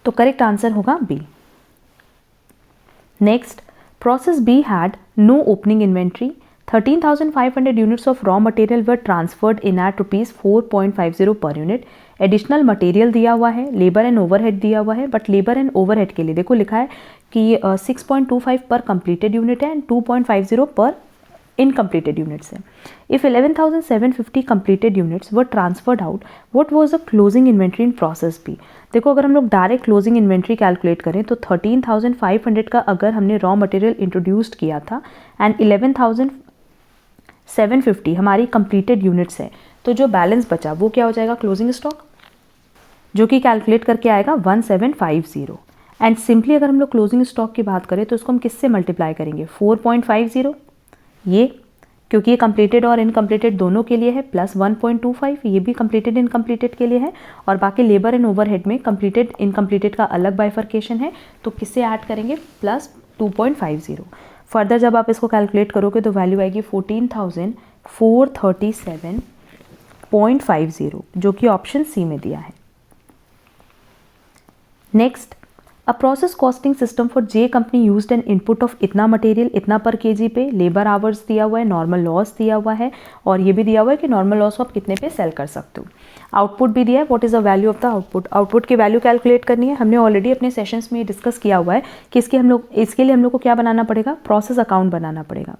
तो करेक्ट आंसर होगा B. Next, process B had no opening inventory, 13,500 units of raw material were transferred in at ₹4.50 per unit. Additional material दिया हुआ है, लेबर एंड ओवरहेड दिया हुआ है, बट लेबर एंड ओवरहेड के लिए देखो लिखा है कि 6.25 पर कंप्लीटेड यूनिट है एंड 2.50 पर इनकम्प्लीटेड यूनिट्स है। If 11,750 completed units were transferred out, what was the closing inventory in process B? देखो अगर हम लोग डायरेक्ट क्लोजिंग इन्वेंट्री कैलकुलेट करें तो 13,500 का अगर हमने रॉ मटेरियल इंट्रोड्यूस्ड किया था एंड 11,750 हमारी कंप्लीटेड यूनिट्स है, तो जो बैलेंस बचा वो क्या हो जाएगा? क्लोजिंग स्टॉक, जो कि कैलकुलेट करके आएगा 1750। एंड सिंपली अगर हम लोग क्लोजिंग स्टॉक की बात करें तो उसको हम किससे मल्टीप्लाई करेंगे? 4.50 ये, क्योंकि ये कंप्लीटेड और इनकम्प्लीटेड दोनों के लिए है, प्लस 1.25 ये भी कंप्लीटेड इनकम्प्लीटेड के लिए है, और बाकी लेबर एंड ओवरहेड में कंप्लीटेड इनकम्प्लीटेड का अलग बाइफर्केशन है, तो किससे ऐड करेंगे? प्लस 2.50। फर्दर जब आप इसको कैलकुलेट करोगे तो वैल्यू आएगी 14,437.50, जो कि ऑप्शन सी में दिया है। Next, a process costing system for J company used N input of इतना मटेरियल इतना पर केजी पे, लेबर आवर्स दिया हुआ है, नॉर्मल लॉस दिया हुआ है और ये भी दिया हुआ है कि नॉर्मल लॉस आप कितने पे सेल कर सकते हो। आउटपुट भी दिया है, what is the value of the output, output की वैल्यू कैलकुलेट करनी है। हमने ऑलरेडी अपने सेशंस में डिस्कस किया हुआ है कि इसके लिए हम लोग को क्या बनाना पड़ेगा, प्रोसेस अकाउंट बनाना पड़ेगा।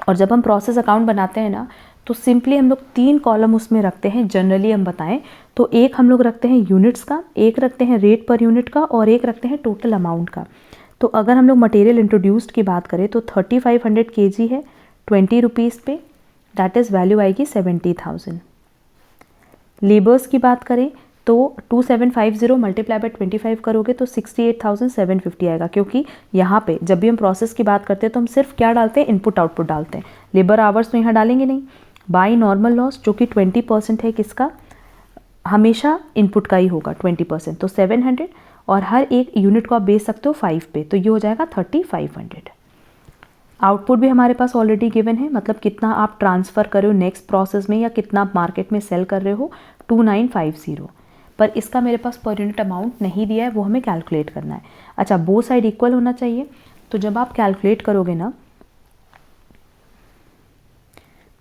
और जब हम प्रोसेस अकाउंट बनाते हैं ना तो सिंपली हम लोग 3 कॉलम उसमें रखते हैं। जनरली हम बताएं तो एक हम लोग रखते हैं यूनिट्स का, एक रखते हैं रेट पर यूनिट का और एक रखते हैं टोटल अमाउंट का। तो अगर हम लोग मटेरियल इंट्रोड्यूस्ड की बात करें तो 3500 kg है 20 रुपीज़ पे, दैट इज़ वैल्यू आएगी 70,000। लेबर्स की बात करें तो 2750 मल्टीप्लाई बाय 25 करोगे तो 68,750 आएगा, क्योंकि यहाँ पे जब भी हम प्रोसेस की बात करते हैं तो हम सिर्फ क्या डालते हैं, इनपुट आउटपुट डालते हैं। लेबर आवर्स तो यहाँ डालेंगे नहीं। बाई नॉर्मल लॉस जो कि 20% है किसका, हमेशा इनपुट का ही होगा 20%, तो 700 और हर एक यूनिट को आप बेच सकते हो 5 पे, तो ये हो जाएगा 3500। आउटपुट भी हमारे पास ऑलरेडी गिवन है, मतलब कितना आप ट्रांसफ़र कर रहे हो नेक्स्ट प्रोसेस में या कितना आप मार्केट में सेल कर रहे हो 2950, पर इसका मेरे पास पर यूनिट अमाउंट नहीं दिया है, वो हमें कैलकुलेट करना है। अच्छा, बोथ साइड इक्वल होना चाहिए, तो जब आप कैलकुलेट करोगे ना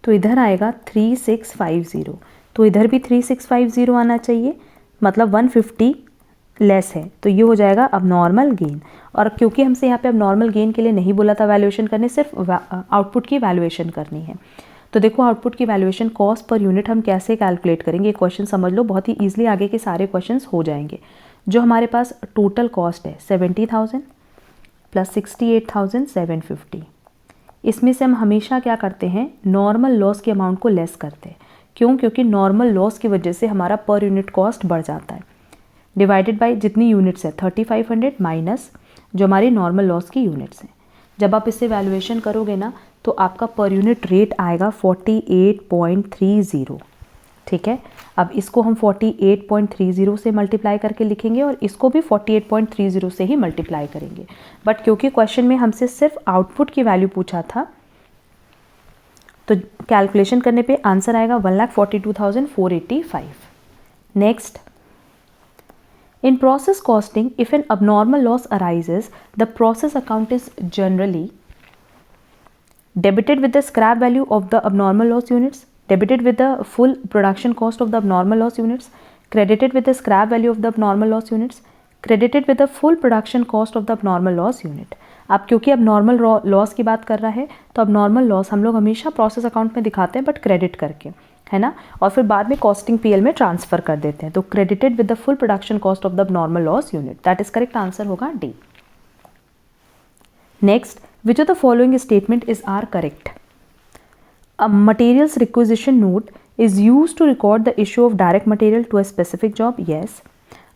तो इधर आएगा 3650, तो इधर भी 3650 आना चाहिए, मतलब 150 लेस है, तो ये हो जाएगा अब नॉर्मल गेन। और क्योंकि हमसे यहाँ पे अब नॉर्मल गेन के लिए नहीं बोला था वैल्यूएशन करने, सिर्फ आउटपुट की वैल्यूएशन करनी है। तो देखो आउटपुट की वैल्यूएशन कॉस्ट पर यूनिट हम कैसे कैलकुलेट करेंगे, क्वेश्चन समझ लो, बहुत ही ईजिली आगे के सारे क्वेश्चंस हो जाएंगे। जो हमारे पास टोटल कॉस्ट है 70,000 प्लस 68,750, इसमें से हम हमेशा क्या करते हैं, नॉर्मल लॉस के अमाउंट को लेस करते हैं। क्यों, क्योंकि नॉर्मल लॉस की वजह से हमारा पर यूनिट कॉस्ट बढ़ जाता है, डिवाइडेड बाय जितनी यूनिट्स है 3500 माइनस जो हमारी नॉर्मल लॉस की यूनिट्स हैं। जब आप इससे वैल्यूएशन करोगे ना तो आपका पर यूनिट रेट आएगा 48.30। ठीक है, अब इसको हम 48.30 से मल्टीप्लाई करके लिखेंगे और इसको भी 48.30 से ही मल्टीप्लाई करेंगे। बट क्योंकि क्वेश्चन में हमसे सिर्फ आउटपुट की वैल्यू पूछा था तो कैलकुलेशन करने पे आंसर आएगा 1,42,485। Next, in process costing, if an abnormal loss arises, the process account is generally debited with the scrap value of the abnormal loss units, debited with the full production cost of the abnormal loss units, credited with the scrap value of the abnormal loss units, credited with the full production cost of the abnormal loss unit. अब क्योंकि अब normal loss की बात कर रहा है तो अब नॉर्मल लॉस हम लोग हमेशा प्रोसेस अकाउंट में दिखाते हैं बट क्रेडिट करके, है ना, और फिर बाद में कॉस्टिंग पीएल में ट्रांसफर कर देते हैं। तो credited with the full production cost of the normal loss unit, that is correct answer होगा D. Next, which of the following statement is are correct? A materials requisition note is used to record the issue of direct material to a specific job? Yes.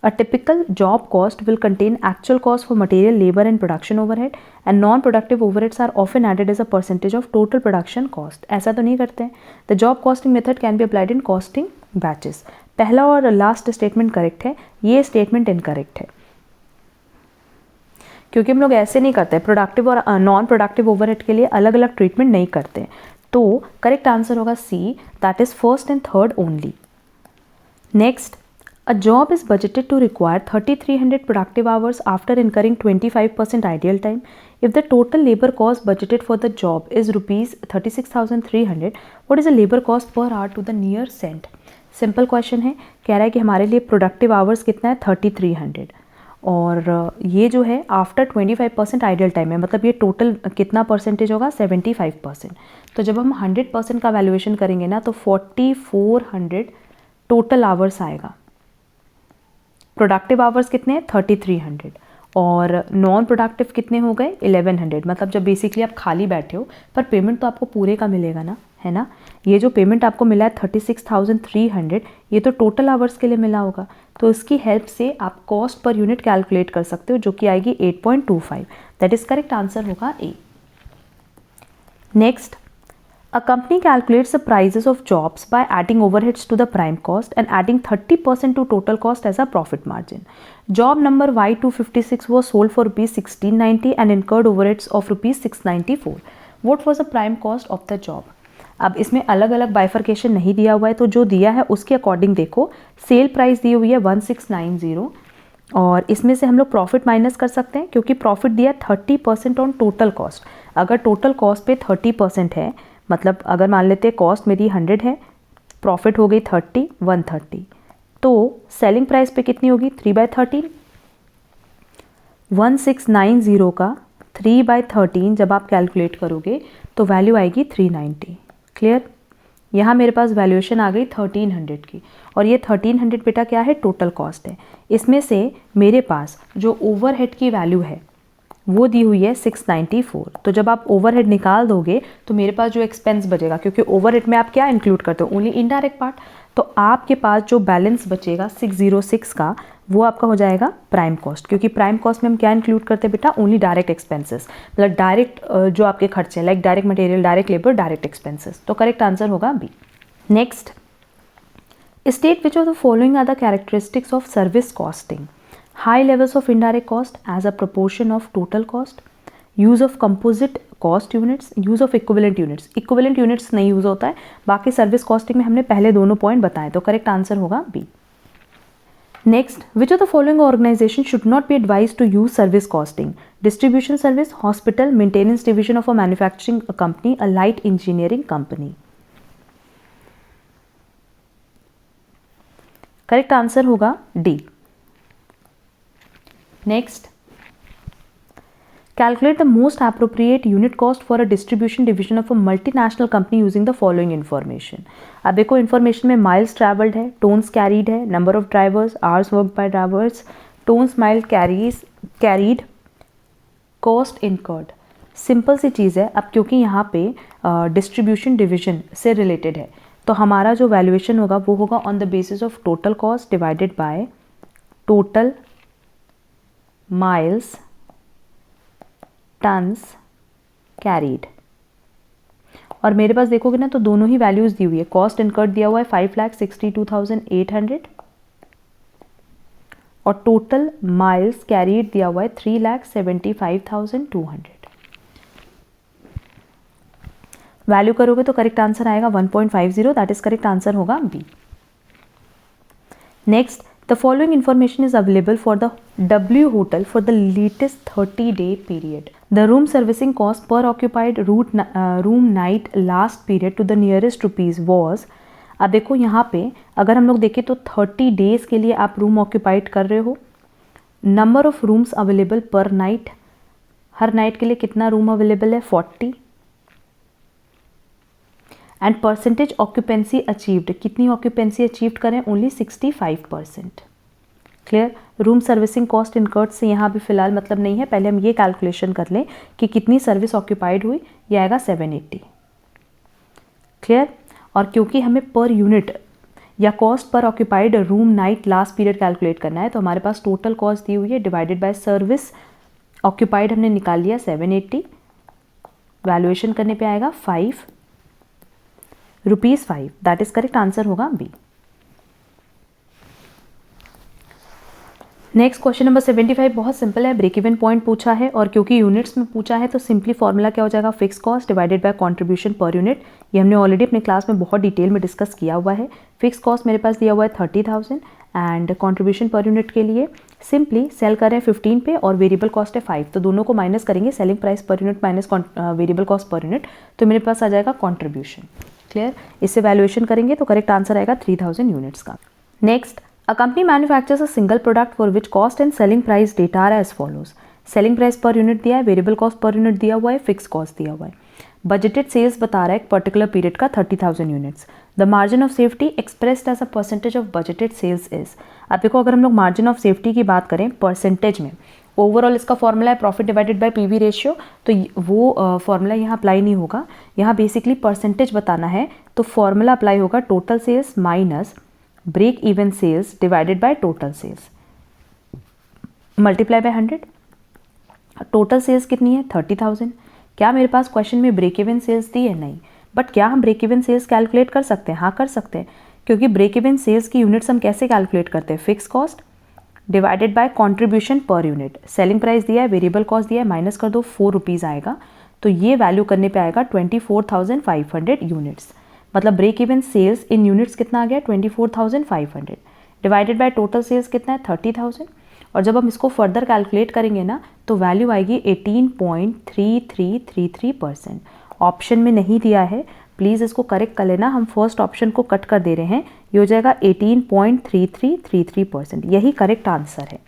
A typical job cost will contain actual cost for material, labor and production overhead, and non-productive overheads are often added as a percentage of total production cost. ऐसा तो नहीं करते हैं। The job costing method can be applied in costing batches. पहला और last statement correct है, ये statement incorrect है क्योंकि हम लोग ऐसे नहीं करते, प्रोडक्टिव और नॉन प्रोडक्टिव ओवरहेड के लिए अलग अलग ट्रीटमेंट नहीं करते। तो करेक्ट आंसर होगा C, that is first and third only. Next, a job is budgeted to require 3300 productive hours after incurring 25% ideal time. If the total labor cost budgeted for the job is rupees 36,300, what is the labor cost per hour to the near cent? Simple question है, कह रहा है कि हमारे लिए productive hours कितना है 3300 और ये जो है आफ्टर 25% आइडियल टाइम है, मतलब ये टोटल कितना परसेंटेज होगा 75%। तो जब हम 100% का वैल्यूएशन करेंगे ना तो 4400 टोटल आवर्स आएगा। प्रोडक्टिव आवर्स कितने हैं 3300 और नॉन प्रोडक्टिव कितने हो गए 1100, मतलब जब बेसिकली आप खाली बैठे हो पर पेमेंट तो आपको पूरे का मिलेगा ना, है ना। ये जो पेमेंट आपको मिला है 36,300 ये तो टोटल आवर्स के लिए मिला होगा, तो इसकी हेल्प से आप कॉस्ट पर यूनिट कैलकुलेट कर सकते हो जो कि आएगी 8.25, दैट इज करेक्ट आंसर होगा A. Next, a company calculates the prices of jobs by adding overheads to the prime cost and adding 30% to total cost as a profit margin. Job number Y256 was sold for rupees 1690 and incurred overheads of rupees 694. What was the prime cost of the job? अब इसमें अलग अलग bifurcation नहीं दिया हुआ है, तो जो दिया है उसके अकॉर्डिंग देखो। सेल प्राइस दी हुई है 1690 और इसमें से हम लोग प्रॉफिट माइनस कर सकते हैं क्योंकि प्रॉफिट दिया 30% ऑन टोटल कॉस्ट। अगर टोटल कॉस्ट पे 30% है, मतलब अगर मान लेते हैं कॉस्ट मेरी 100 है, प्रॉफिट हो गई 30, 130, तो सेलिंग प्राइस पे कितनी होगी 3/13। 1690 का 3/13 जब आप कैलकुलेट करोगे तो वैल्यू आएगी 390। क्लियर? यहाँ मेरे पास वैल्यूएशन आ गई 1300 की, और ये 1300 बेटा क्या है, टोटल कॉस्ट है। इसमें से मेरे पास जो ओवरहेड की वैल्यू है वो दी हुई है 694। तो जब आप ओवरहेड निकाल दोगे तो मेरे पास जो एक्सपेंस बचेगा, क्योंकि ओवरहेड में आप क्या इंक्लूड करते हो, ओनली इनडायरेक्ट पार्ट, तो आपके पास जो बैलेंस बचेगा 606 का, वो आपका हो जाएगा प्राइम कॉस्ट। क्योंकि प्राइम कॉस्ट में हम क्या इंक्लूड करते हैं बेटा, ओनली डायरेक्ट एक्सपेंसेस, मतलब डायरेक्ट जो आपके खर्चे हैं, like direct material, direct labour, direct expenses. तो करेक्ट आंसर होगा B. Next, state which of the following are the characteristics of service costing. High levels of indirect cost as a proportion of total cost, use of composite cost units, use of equivalent units. Equivalent units नहीं use होता है, बाकी service costing में हमने पहले दोनों point बताए, तो करेक्ट आंसर होगा B. Next, which of the following organisation should not be advise to use service costing. Distribution service, hospital, maintenance division of a manufacturing company, a light engineering company. Correct answer होगा D. Next, calculate the most appropriate unit cost for a distribution division of a multinational company using the following information। अब देखो information में miles travelled है, tons carried है, number of drivers, hours work by drivers, tons mile carried, cost incurred. Simple सी चीज़ है। अब क्योंकि यहाँ पे डिस्ट्रीब्यूशन डिविजन से रिलेटेड है, तो हमारा जो वैल्यूएशन होगा वो होगा on the basis of total cost divided by total miles tons carried. और मेरे पास देखोगे ना तो दोनों ही वैल्यूज दी हुई है। कॉस्ट इनकर्ड दिया हुआ है 5,62,800 और टोटल माइल्स कैरीड दिया हुआ है 3,75,200। वैल्यू करोगे तो करेक्ट आंसर आएगा 1.50, दैट इज करेक्ट आंसर होगा B. Next, the following information is available for the W hotel for the latest 30-day period. The room servicing cost per occupied room night last period to the nearest rupees was। अब देखो यहाँ पे अगर हम लोग देखें तो 30 days के लिए आप रूम ऑक्यूपाइड कर रहे हो। नंबर ऑफ रूम्स अवेलेबल पर नाइट, हर नाइट के लिए कितना रूम अवेलेबल है 40। एंड परसेंटेज ऑक्यूपेंसी अचीव्ड, कितनी ऑक्यूपेंसी अचीव्ड करें, only 65%। Clear? Room servicing cost incurred से यहाँ भी फिलहाल मतलब नहीं है, पहले हम ये कैलकुलेशन कर लें कि कितनी सर्विस ऑक्यूपाइड हुई, ये आएगा 780। क्लियर? और क्योंकि हमें पर यूनिट या cost per occupied room night last period calculate करना है, तो हमारे पास टोटल कॉस्ट दी हुई है डिवाइडेड बाय सर्विस ऑक्यूपाइड हमने निकाल लिया 780। वैल्यूएशन करने पे आएगा 5 rupees 5, that is correct answer होगा बी। नेक्स्ट क्वेश्चन नंबर 75 बहुत सिंपल है, ब्रेक इवन पॉइंट पूछा है और क्योंकि यूनिट्स में पूछा है तो सिंपली फॉर्मूला क्या हो जाएगा, fix cost divided by contribution per unit. ये हमने ऑलरेडी अपने क्लास में बहुत डिटेल में डिस्कस किया हुआ है। फिक्स कॉस्ट मेरे पास दिया हुआ है 30,000 एंड कंट्रीब्यूशन पर यूनिट के लिए सिंपली सेल कर रहे हैं 15 पे और वेरिएबल कॉस्ट है 5, तो दोनों को माइनस करेंगे, selling price per unit minus variable cost per unit, तो मेरे पास आ जाएगा कंट्रीब्यूशन। क्लियर? इससे वैल्यूएशन करेंगे तो करेक्ट आंसर आएगा 3000 यूनिट्स का। Next, a company manufactures a single product for which cost and selling price data are as follows। Selling price per unit दिया है, वेरिएबल कॉस्ट पर यूनिट दिया हुआ है, फिक्स कॉस्ट दिया हुआ है। बजटेड सेल्स बता रहा है एक पर्टिकुलर पीरियड का 30,000 units. The margin of safety expressed as a percentage of budgeted sales is. अब देखो अगर हम लोग मार्जिन ऑफ सेफ्टी की बात करें परसेंटेज में, ओवरऑल इसका फॉर्मूला है profit divided bye PV ratio, तो वो फॉर्मूला यहाँ अप्लाई नहीं होगा। यहाँ बेसिकली परसेंटेज बताना है तो फॉर्मूला अप्लाई होगा total sales minus break even sales divided by total sales multiply by 100। Total sales कितनी है 30,000। क्या मेरे पास क्वेश्चन में ब्रेक इवन सेल्स दी है? नहीं, बट क्या हम ब्रेक इवन सेल्स कैलकुलेट कर सकते हैं? हाँ कर सकते हैं, क्योंकि ब्रेक इवन सेल्स की यूनिट्स हम कैसे कैलकुलेट करते हैं, fix cost divided by contribution per unit. Selling price दिया है, वेरिएबल कॉस्ट दिया है, माइनस कर दो 4 रुपीज़ आएगा, तो ये वैल्यू करने पे आएगा 24,500 यूनिट्स। मतलब ब्रेक इवन सेल्स इन यूनिट्स कितना आ गया 24,500 डिवाइडेड बाय टोटल सेल्स कितना है 30,000। और जब हम इसको फर्दर कैलकुलेट करेंगे ना तो वैल्यू आएगी 18.3333%। ऑप्शन में नहीं दिया है, प्लीज़ इसको करेक्ट कर लेना। हम फर्स्ट ऑप्शन को कट कर दे रहे हैं, ये हो जाएगा 18.3333%। यही करेक्ट आंसर है।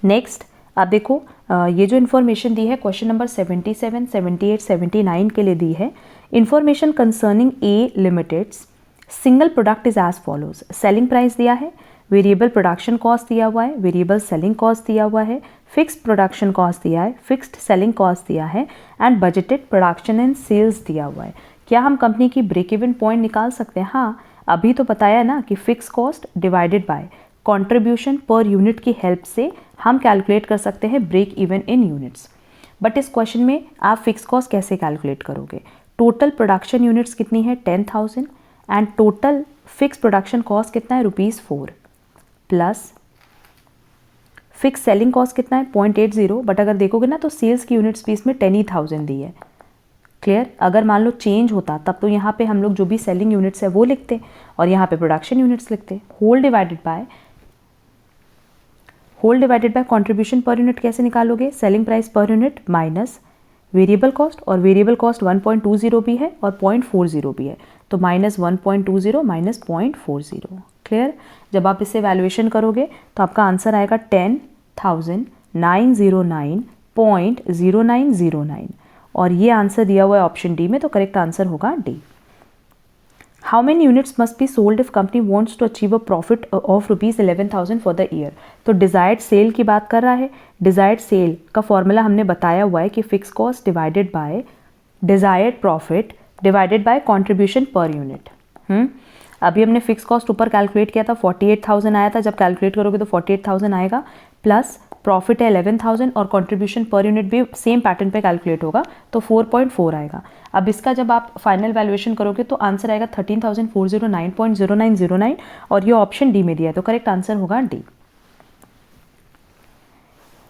नेक्स्ट आप देखो, ये जो इन्फॉर्मेशन दी है क्वेश्चन नंबर 77, 78, 79 के लिए दी है। Information concerning A limited's single product is as follows. Selling price दिया है, वेरिएबल प्रोडक्शन कॉस्ट दिया हुआ है, वेरिएबल सेलिंग कॉस्ट दिया हुआ है, फिक्स्ड प्रोडक्शन कॉस्ट दिया है, फिक्स्ड सेलिंग कॉस्ट दिया है and budgeted production and sales दिया हुआ है। क्या हम कंपनी की ब्रेक इवन पॉइंट निकाल सकते हैं? हाँ, अभी तो बताया ना कि fix cost divided by contribution per unit की हेल्प से हम कैलकुलेट कर सकते हैं break even in units. But इस क्वेश्चन में आप फिक्स कॉस्ट कैसे कैलकुलेट करोगे? टोटल प्रोडक्शन यूनिट्स कितनी है 10,000 and total fix production cost कितना है ₹4 प्लस फिक्स सेलिंग कॉस्ट कितना है 0.80। बट अगर देखोगे ना तो सेल्स की यूनिट्स भी इसमें 10,000 दी है। क्लियर? अगर मान लो चेंज होता तब तो यहाँ पे हम लोग जो भी सेलिंग यूनिट्स है वो लिखते और यहाँ पे प्रोडक्शन यूनिट्स लिखते। Whole divided by contribution per unit कैसे निकालोगे? Selling price per unit minus variable cost, और वेरिएबल कॉस्ट 1.20 भी है और 0.40 भी है, तो -1.20 माइनस 0.40। क्लियर? जब आप इसे वैल्यूएशन करोगे तो आपका आंसर आएगा 10,909.0909 और ये आंसर दिया हुआ है ऑप्शन डी में, तो करेक्ट आंसर होगा D. How many units must be sold if company wants to achieve a profit of ₹11,000 for the year? तो डिजायर्ड सेल की बात कर रहा है। डिजायर्ड सेल का फॉर्मूला हमने बताया हुआ है कि fix cost divided bye desired profit divided by contribution per unit. अभी हमने फिक्स कॉस्ट ऊपर कैलकुलेट किया था 48,000 आया था, जब कैलकुलेट करोगे तो 48,000 आएगा, प्लस प्रॉफिट है 11,000 और कंट्रीब्यूशन पर यूनिट भी सेम पैटर्न पे कैलकुलेट होगा तो 4.4 आएगा। अब इसका जब आप फाइनल वैल्यूएशन करोगे तो आंसर आएगा 13,409.0909 और ये ऑप्शन डी में दिया है, तो करेक्ट आंसर होगा डी।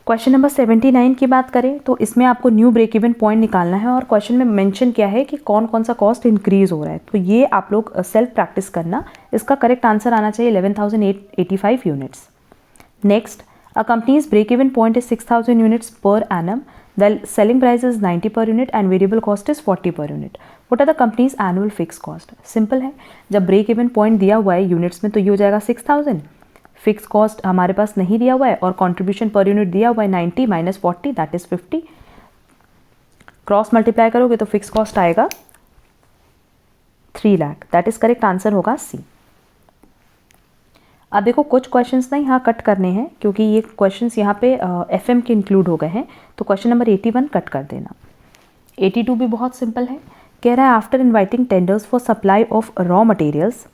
क्वेश्चन नंबर 79 की बात करें तो इसमें आपको न्यू ब्रेक इवन पॉइंट निकालना है और क्वेश्चन में मेंशन किया है कि कौन कौन सा कॉस्ट इंक्रीज हो रहा है, तो ये आप लोग सेल्फ प्रैक्टिस करना। इसका करेक्ट आंसर आना चाहिए 11,885 units. Next, a company's break even point is 6,000 units per annum, the selling price is 90 per unit and variable cost is 40 per unit. What are the company's annual fix cost? Simple है, जब break even point दिया हुआ है units में तो ये हो जाएगा 6,000, फिक्स कॉस्ट हमारे पास नहीं दिया हुआ है और कंट्रीब्यूशन पर यूनिट दिया हुआ है 90 minus 40 that is 50। Cross multiply करोगे तो फिक्स कॉस्ट आएगा 3 lakh, that is correct answer होगा सी। अब देखो कुछ क्वेश्चंस ना यहाँ कट करने हैं क्योंकि ये क्वेश्चंस यहाँ पे एफएम के इंक्लूड हो गए हैं, तो क्वेश्चन नंबर 81 कट कर देना। 82 भी बहुत सिंपल है, कह रहा है after inviting tenders for supply of raw materials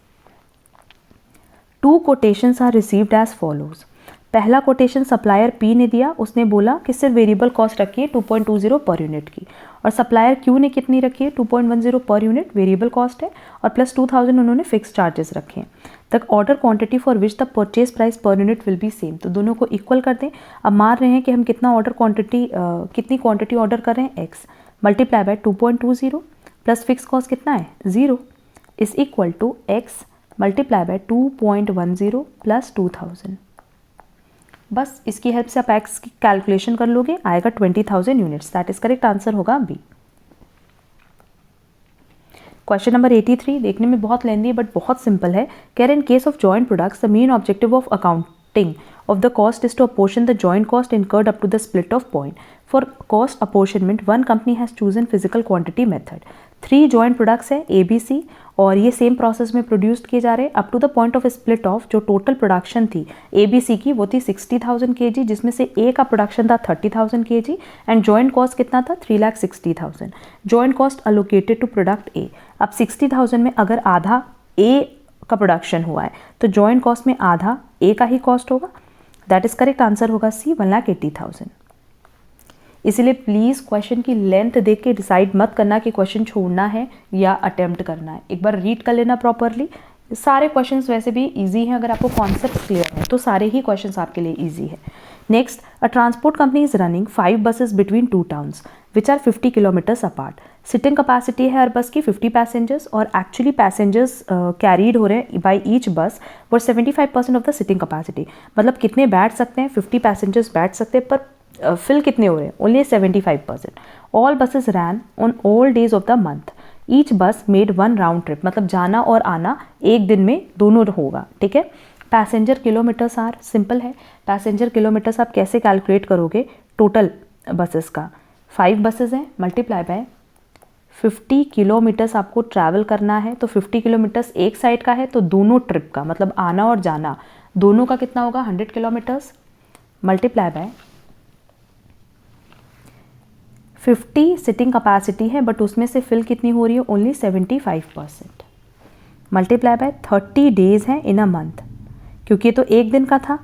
2 quotations are received as follows. पहला कोटेशन सप्लायर पी ने दिया, उसने बोला कि सिर्फ वेरिएबल कॉस्ट रखिए 2.20 पर यूनिट की, और सप्लायर क्यू ने कितनी रखी है 2.10 पर यूनिट वेरिएबल कॉस्ट है और प्लस 2,000 उन्होंने फिक्स चार्जेस रखे हैं। The order quantity for which the purchase price per unit will be same, तो दोनों को इक्वल कर दें। अब मान रहे हैं कि हम कितना ऑर्डर क्वांटिटी कितनी क्वांटिटी ऑर्डर कर रहे हैं x multiply by 2.20 plus fix cost कितना है 0 is equal to x multiply by 2.10 plus 2,000। बस इसकी हेल्प से आप x की कैलकुलेशन कर लोगे, आएगा 20,000 units, that is correct answer होगा बी। क्वेश्चन नंबर 83 देखने में बहुत लेंदी है बट बहुत सिंपल है, कह रहे इन case of joint products the main objective of accounting of the cost is to apportion the joint cost incurred up to the split of point. For cost apportionment, one company has chosen physical quantity method. 3 joint products है ABC और ये same process में produced किए जा रहे हैं up to the point of split off. जो total production थी ABC की वो थी 60,000 kg, जिसमें से A का प्रोडक्शन था 30,000 kg एंड जॉइंट कॉस्ट कितना था 3,60,000। Joint cost allocated to product A। अब 60,000 में अगर आधा A का प्रोडक्शन हुआ है तो जॉइंट कॉस्ट में आधा A का ही कॉस्ट होगा, दैट इज करेक्ट आंसर होगा सी 1,80,000। इसलिए प्लीज़ क्वेश्चन की लेंथ देख के डिसाइड मत करना कि क्वेश्चन छोड़ना है या अटेम्प्ट करना है, एक बार रीड कर लेना प्रॉपरली। सारे क्वेश्चंस वैसे भी इजी हैं, अगर आपको कॉन्सेप्ट क्लियर है तो सारे ही क्वेश्चंस आपके लिए इजी है। Next, a transport company is running 5 buses between 2 towns which are 50 kilometres apart. Sitting capacity है हर बस की 50 पैसेंजर्स और एक्चुअली पैसेंजर्स कैरीड हो रहे हैं बाई ईच बस for 75% of the sitting capacity. मतलब कितने बैठ सकते हैं, 50 पैसेंजर्स बैठ सकते हैं, पर फिल कितने हो रहे हैं, only 75%. All buses ran on all days of the month. Each bus made 1 round trip, मतलब जाना और आना एक दिन में दोनों होगा. ठीक है. पैसेंजर किलोमीटर्स आर, सिंपल है, पैसेंजर किलोमीटर्स आप कैसे कैलकुलेट करोगे, टोटल बसेस का 5 बसेस हैं मल्टीप्लाई बाय 50 किलोमीटर्स आपको ट्रैवल करना है. तो 50 किलोमीटर्स एक साइड का है, तो दोनों ट्रिप का मतलब आना और जाना दोनों का कितना होगा, 100 kilometres multiply by 50 sitting capacity है, बट उसमें से फिल कितनी हो रही है, ओनली 75%, मल्टीप्लाई बाय 30 डेज है इन अ मंथ, क्योंकि ये तो एक दिन का था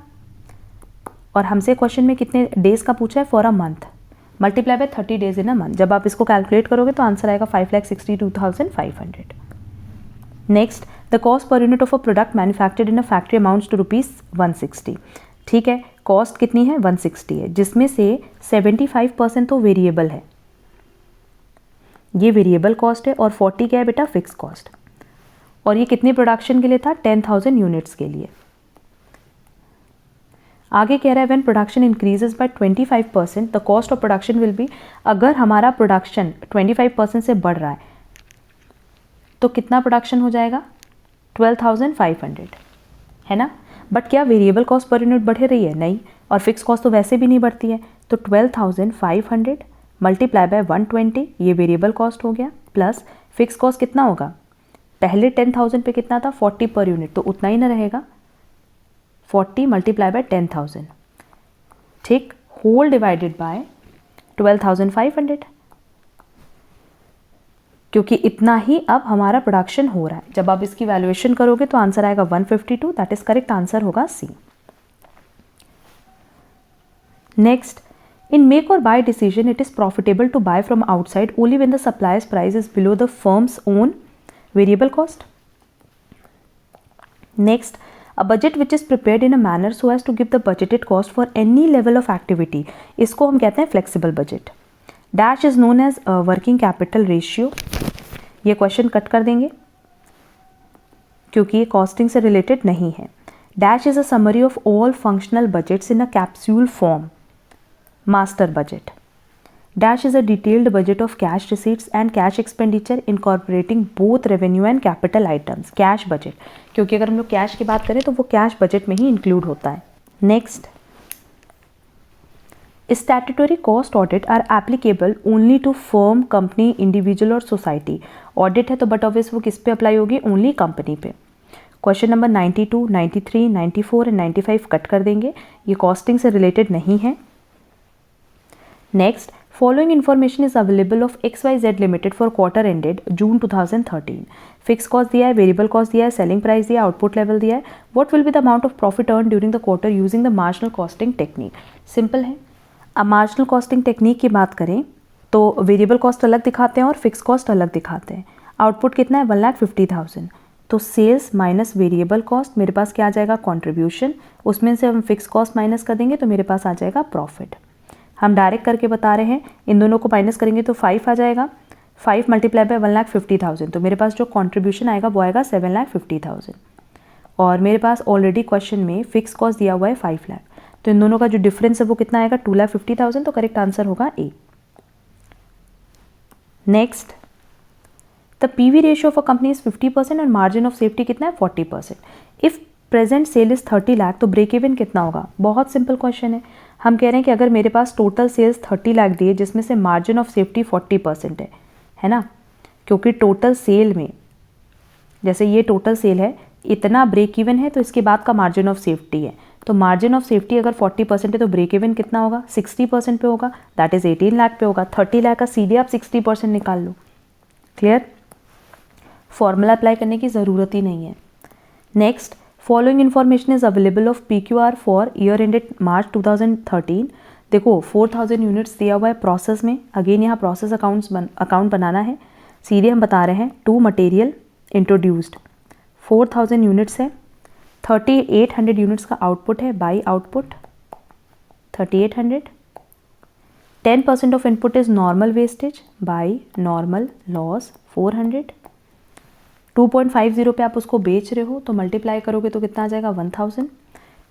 और हमसे क्वेश्चन में कितने डेज का पूछा है, for a month, multiply by 30 days in a month. जब आप इसको कैलकुलेट करोगे तो आंसर आएगा 5,62,500. Next, the cost per unit of a product manufactured in a factory amounts to ₹160. ठीक है, कॉस्ट कितनी है, 160 है, जिसमें से 75% तो वेरिएबल है, ये वेरिएबल कॉस्ट है, और 40 क्या है बेटा, फिक्स कॉस्ट. और ये कितने प्रोडक्शन के लिए था, 10,000 यूनिट्स के लिए. आगे कह रहा है when production increases by 25% the cost of production will be. अगर हमारा प्रोडक्शन 25% से बढ़ रहा है तो कितना प्रोडक्शन हो जाएगा, 12,500, है ना. बट क्या वेरिएबल कॉस्ट पर यूनिट बढ़ रही है, नहीं, और फिक्स कॉस्ट तो वैसे भी नहीं बढ़ती है. तो 12,500 मल्टीप्लाई बाय 120, ये वेरिएबल कॉस्ट हो गया, प्लस फिक्स कॉस्ट कितना होगा, पहले 10,000 पे कितना था, 40 पर यूनिट, तो उतना ही ना रहेगा, 40 मल्टीप्लाई बाय 10,000, ठीक, होल डिवाइडेड बाय 12,500, क्योंकि इतना ही अब हमारा प्रोडक्शन हो रहा है. जब आप इसकी वैल्यूएशन करोगे तो आंसर आएगा 152, दैट इज करेक्ट आंसर होगा C. Next, in make or buy decision it is profitable to buy from outside only when the suppliers price is below the firms own variable cost. Next, a budget which is prepared in a manner so as to give the budgeted cost for any level of activity, इसको हम कहते हैं flexible budget. Dash is known as working capital ratio. ये question cut कर देंगे क्योंकि ये costing से रिलेटेड नहीं है. Dash is a summary of all functional budgets in a capsule form. Master budget. Dash is a detailed budget of cash receipts and cash expenditure incorporating both revenue and capital items. Cash budget, क्योंकि अगर हम लोग cash की बात करें तो वो cash budget में ही इंक्लूड होता है. Next, statutory cost audit are applicable only to firm, company, individual or society. Audit है तो बट ऑब्वियस वो किस पे अप्लाई होगी, ओनली कंपनी पे. क्वेश्चन नंबर 92, 93, 94 एंड 95 कट कर देंगे, ये कॉस्टिंग से रिलेटेड नहीं है. Next, following information is available of XYZ limited for quarter ended June 2013. Fix cost दिया है, वेरिएबल कॉस्ट दिया है, सेलिंग प्राइस दिया है, आउटपुट लेवल दिया है. What will be the amount of profit earn during the quarter using the marginal costing technique. Simple है. अब मार्जिनल कॉस्टिंग टेक्निक की बात करें तो वेरिएबल कॉस्ट अलग दिखाते हैं और फिक्स कॉस्ट अलग दिखाते हैं. आउटपुट कितना है, 1,50,000. तो सेल्स माइनस वेरिएबल कॉस्ट, मेरे पास क्या आ जाएगा, कॉन्ट्रीब्यूशन, उसमें से हम फिक्स कॉस्ट माइनस कर देंगे तो मेरे पास आ जाएगा प्रॉफिट. हम डायरेक्ट करके बता रहे हैं, इन दोनों को माइनस करेंगे तो 5 आ जाएगा. 5 मल्टीप्लाई बाय 1,50,000, तो मेरे पास जो कॉन्ट्रीब्यूशन आएगा वो आएगा 7,50,000. और मेरे पास ऑलरेडी क्वेश्चन में फिक्स कॉस्ट दिया हुआ है 5 लाख, तो इन दोनों का जो डिफरेंस है वो कितना आएगा, 2,50,000. तो करेक्ट आंसर होगा A. Next, the PV ratio of a company is 50% और मार्जिन ऑफ सेफ्टी कितना है, 40%. If present sale is 30 lakh तो ब्रेक इवन कितना होगा. बहुत सिंपल क्वेश्चन है. हम कह रहे हैं कि अगर मेरे पास टोटल सेल्स 30 लाख दिए जिसमें से मार्जिन ऑफ सेफ्टी 40% है ना, क्योंकि टोटल सेल में जैसे ये टोटल सेल है, इतना ब्रेक इवन है तो इसके बाद का मार्जिन ऑफ सेफ्टी है. तो मार्जिन ऑफ सेफ्टी अगर 40% है तो ब्रेक इवन कितना होगा, 60% पे होगा, दैट इज 18 लाख पे होगा. 30 लाख का सीधे आप 60% निकाल लो. क्लियर, फॉर्मूला अप्लाई करने की ज़रूरत ही नहीं है. Next, following information is available of PQR for year ended March 2013. देखो 4,000 यूनिट्स दिया हुआ है प्रोसेस में. अगेन यहाँ प्रोसेस अकाउंट बनाना है. सीधे हम बता रहे हैं टू मटेरियल इंट्रोड्यूस्ड, 4,000 यूनिट्स है, 3,800 यूनिट्स का आउटपुट है. By output 3800. 10% of input is normal wastage by normal loss 400. 2.50 पे आप उसको बेच रहे हो तो मल्टीप्लाई करोगे तो कितना आ जाएगा 1000.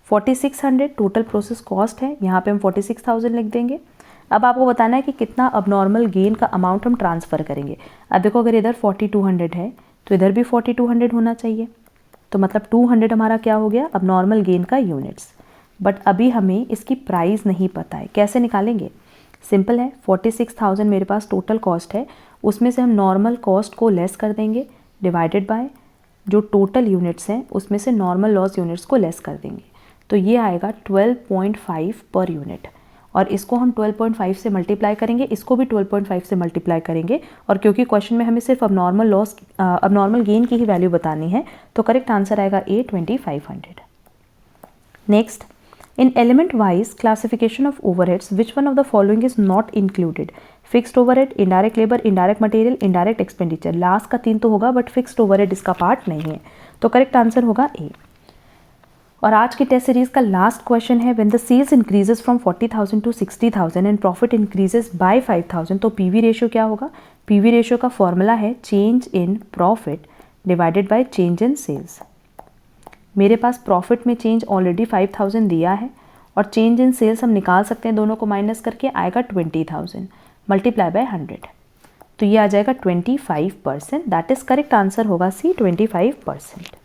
4600 टोटल प्रोसेस कॉस्ट है, यहाँ पे हम 46,000 लिख देंगे. अब आपको बताना है कि कितना अबनॉर्मल गेन का अमाउंट हम ट्रांसफ़र करेंगे. अब देखो अगर इधर 4200 है तो इधर भी 4200 होना चाहिए, तो मतलब 200 हमारा क्या हो गया अबनॉर्मल गेन का यूनिट्स. बट अभी हमें इसकी प्राइस नहीं पता है, कैसे निकालेंगे? सिंपल है, 46,000 मेरे पास टोटल कॉस्ट है, उसमें से हम नॉर्मल कॉस्ट को लेस कर देंगे डिवाइडेड बाय जो टोटल यूनिट्स हैं उसमें से नॉर्मल लॉस यूनिट्स को लेस कर देंगे. तो ये आएगा 12.5 पर यूनिट, और इसको हम 12.5 से मल्टीप्लाई करेंगे, इसको भी 12.5 से मल्टीप्लाई करेंगे. और क्योंकि क्वेश्चन में हमें सिर्फ अबनॉर्मल गेन की ही वैल्यू बतानी है तो करेक्ट आंसर आएगा A 2500. Next, in element wise classification of overheads, which one of the following is not included? Fixed overhead, indirect labor, indirect material, indirect expenditure. Last का 3 तो होगा बट फिक्स्ड ओवरहेड इसका part नहीं है, तो correct answer होगा A. और आज की टेस्ट सीरीज का लास्ट क्वेश्चन है, when the sales increases from 40,000 to 60,000 and profit increases by 5,000, तो पीवी रेशियो क्या होगा? पीवी रेशियो का फॉर्मूला है change in profit divided by change in sales. मेरे पास प्रॉफिट में चेंज ऑलरेडी 5,000 दिया है और चेंज इन सेल्स हम निकाल सकते हैं, दोनों को माइनस करके आएगा 20,000 मल्टीप्लाई बाय 100, तो ये आ जाएगा 25%. दैट इज करेक्ट आंसर होगा C 25%.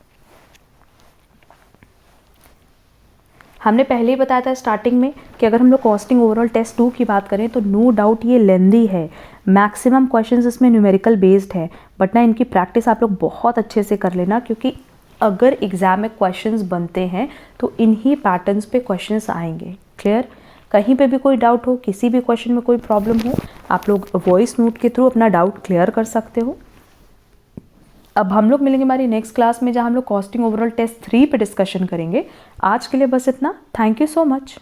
हमने पहले ही बताया था स्टार्टिंग में कि अगर हम लोग कॉस्टिंग ओवरऑल टेस्ट 2 की बात करें तो नो डाउट ये लेंदी है, मैक्सिमम क्वेश्चंस इसमें न्यूमेरिकल बेस्ड है, बट ना इनकी प्रैक्टिस आप लोग बहुत अच्छे से कर लेना, क्योंकि अगर एग्जाम में क्वेश्चंस बनते हैं तो इन्हीं पैटर्न्स पे क्वेश्चंस आएंगे. क्लियर? कहीं पे भी कोई डाउट हो, किसी भी क्वेश्चन में कोई प्रॉब्लम हो, आप लोग वॉइस नोट के थ्रू अपना डाउट क्लियर कर सकते हो. अब हम लोग मिलेंगे हमारी नेक्स्ट क्लास में जहां हम लोग कॉस्टिंग ओवरऑल टेस्ट 3 पे डिस्कशन करेंगे. आज के लिए बस इतना. Thank you so much.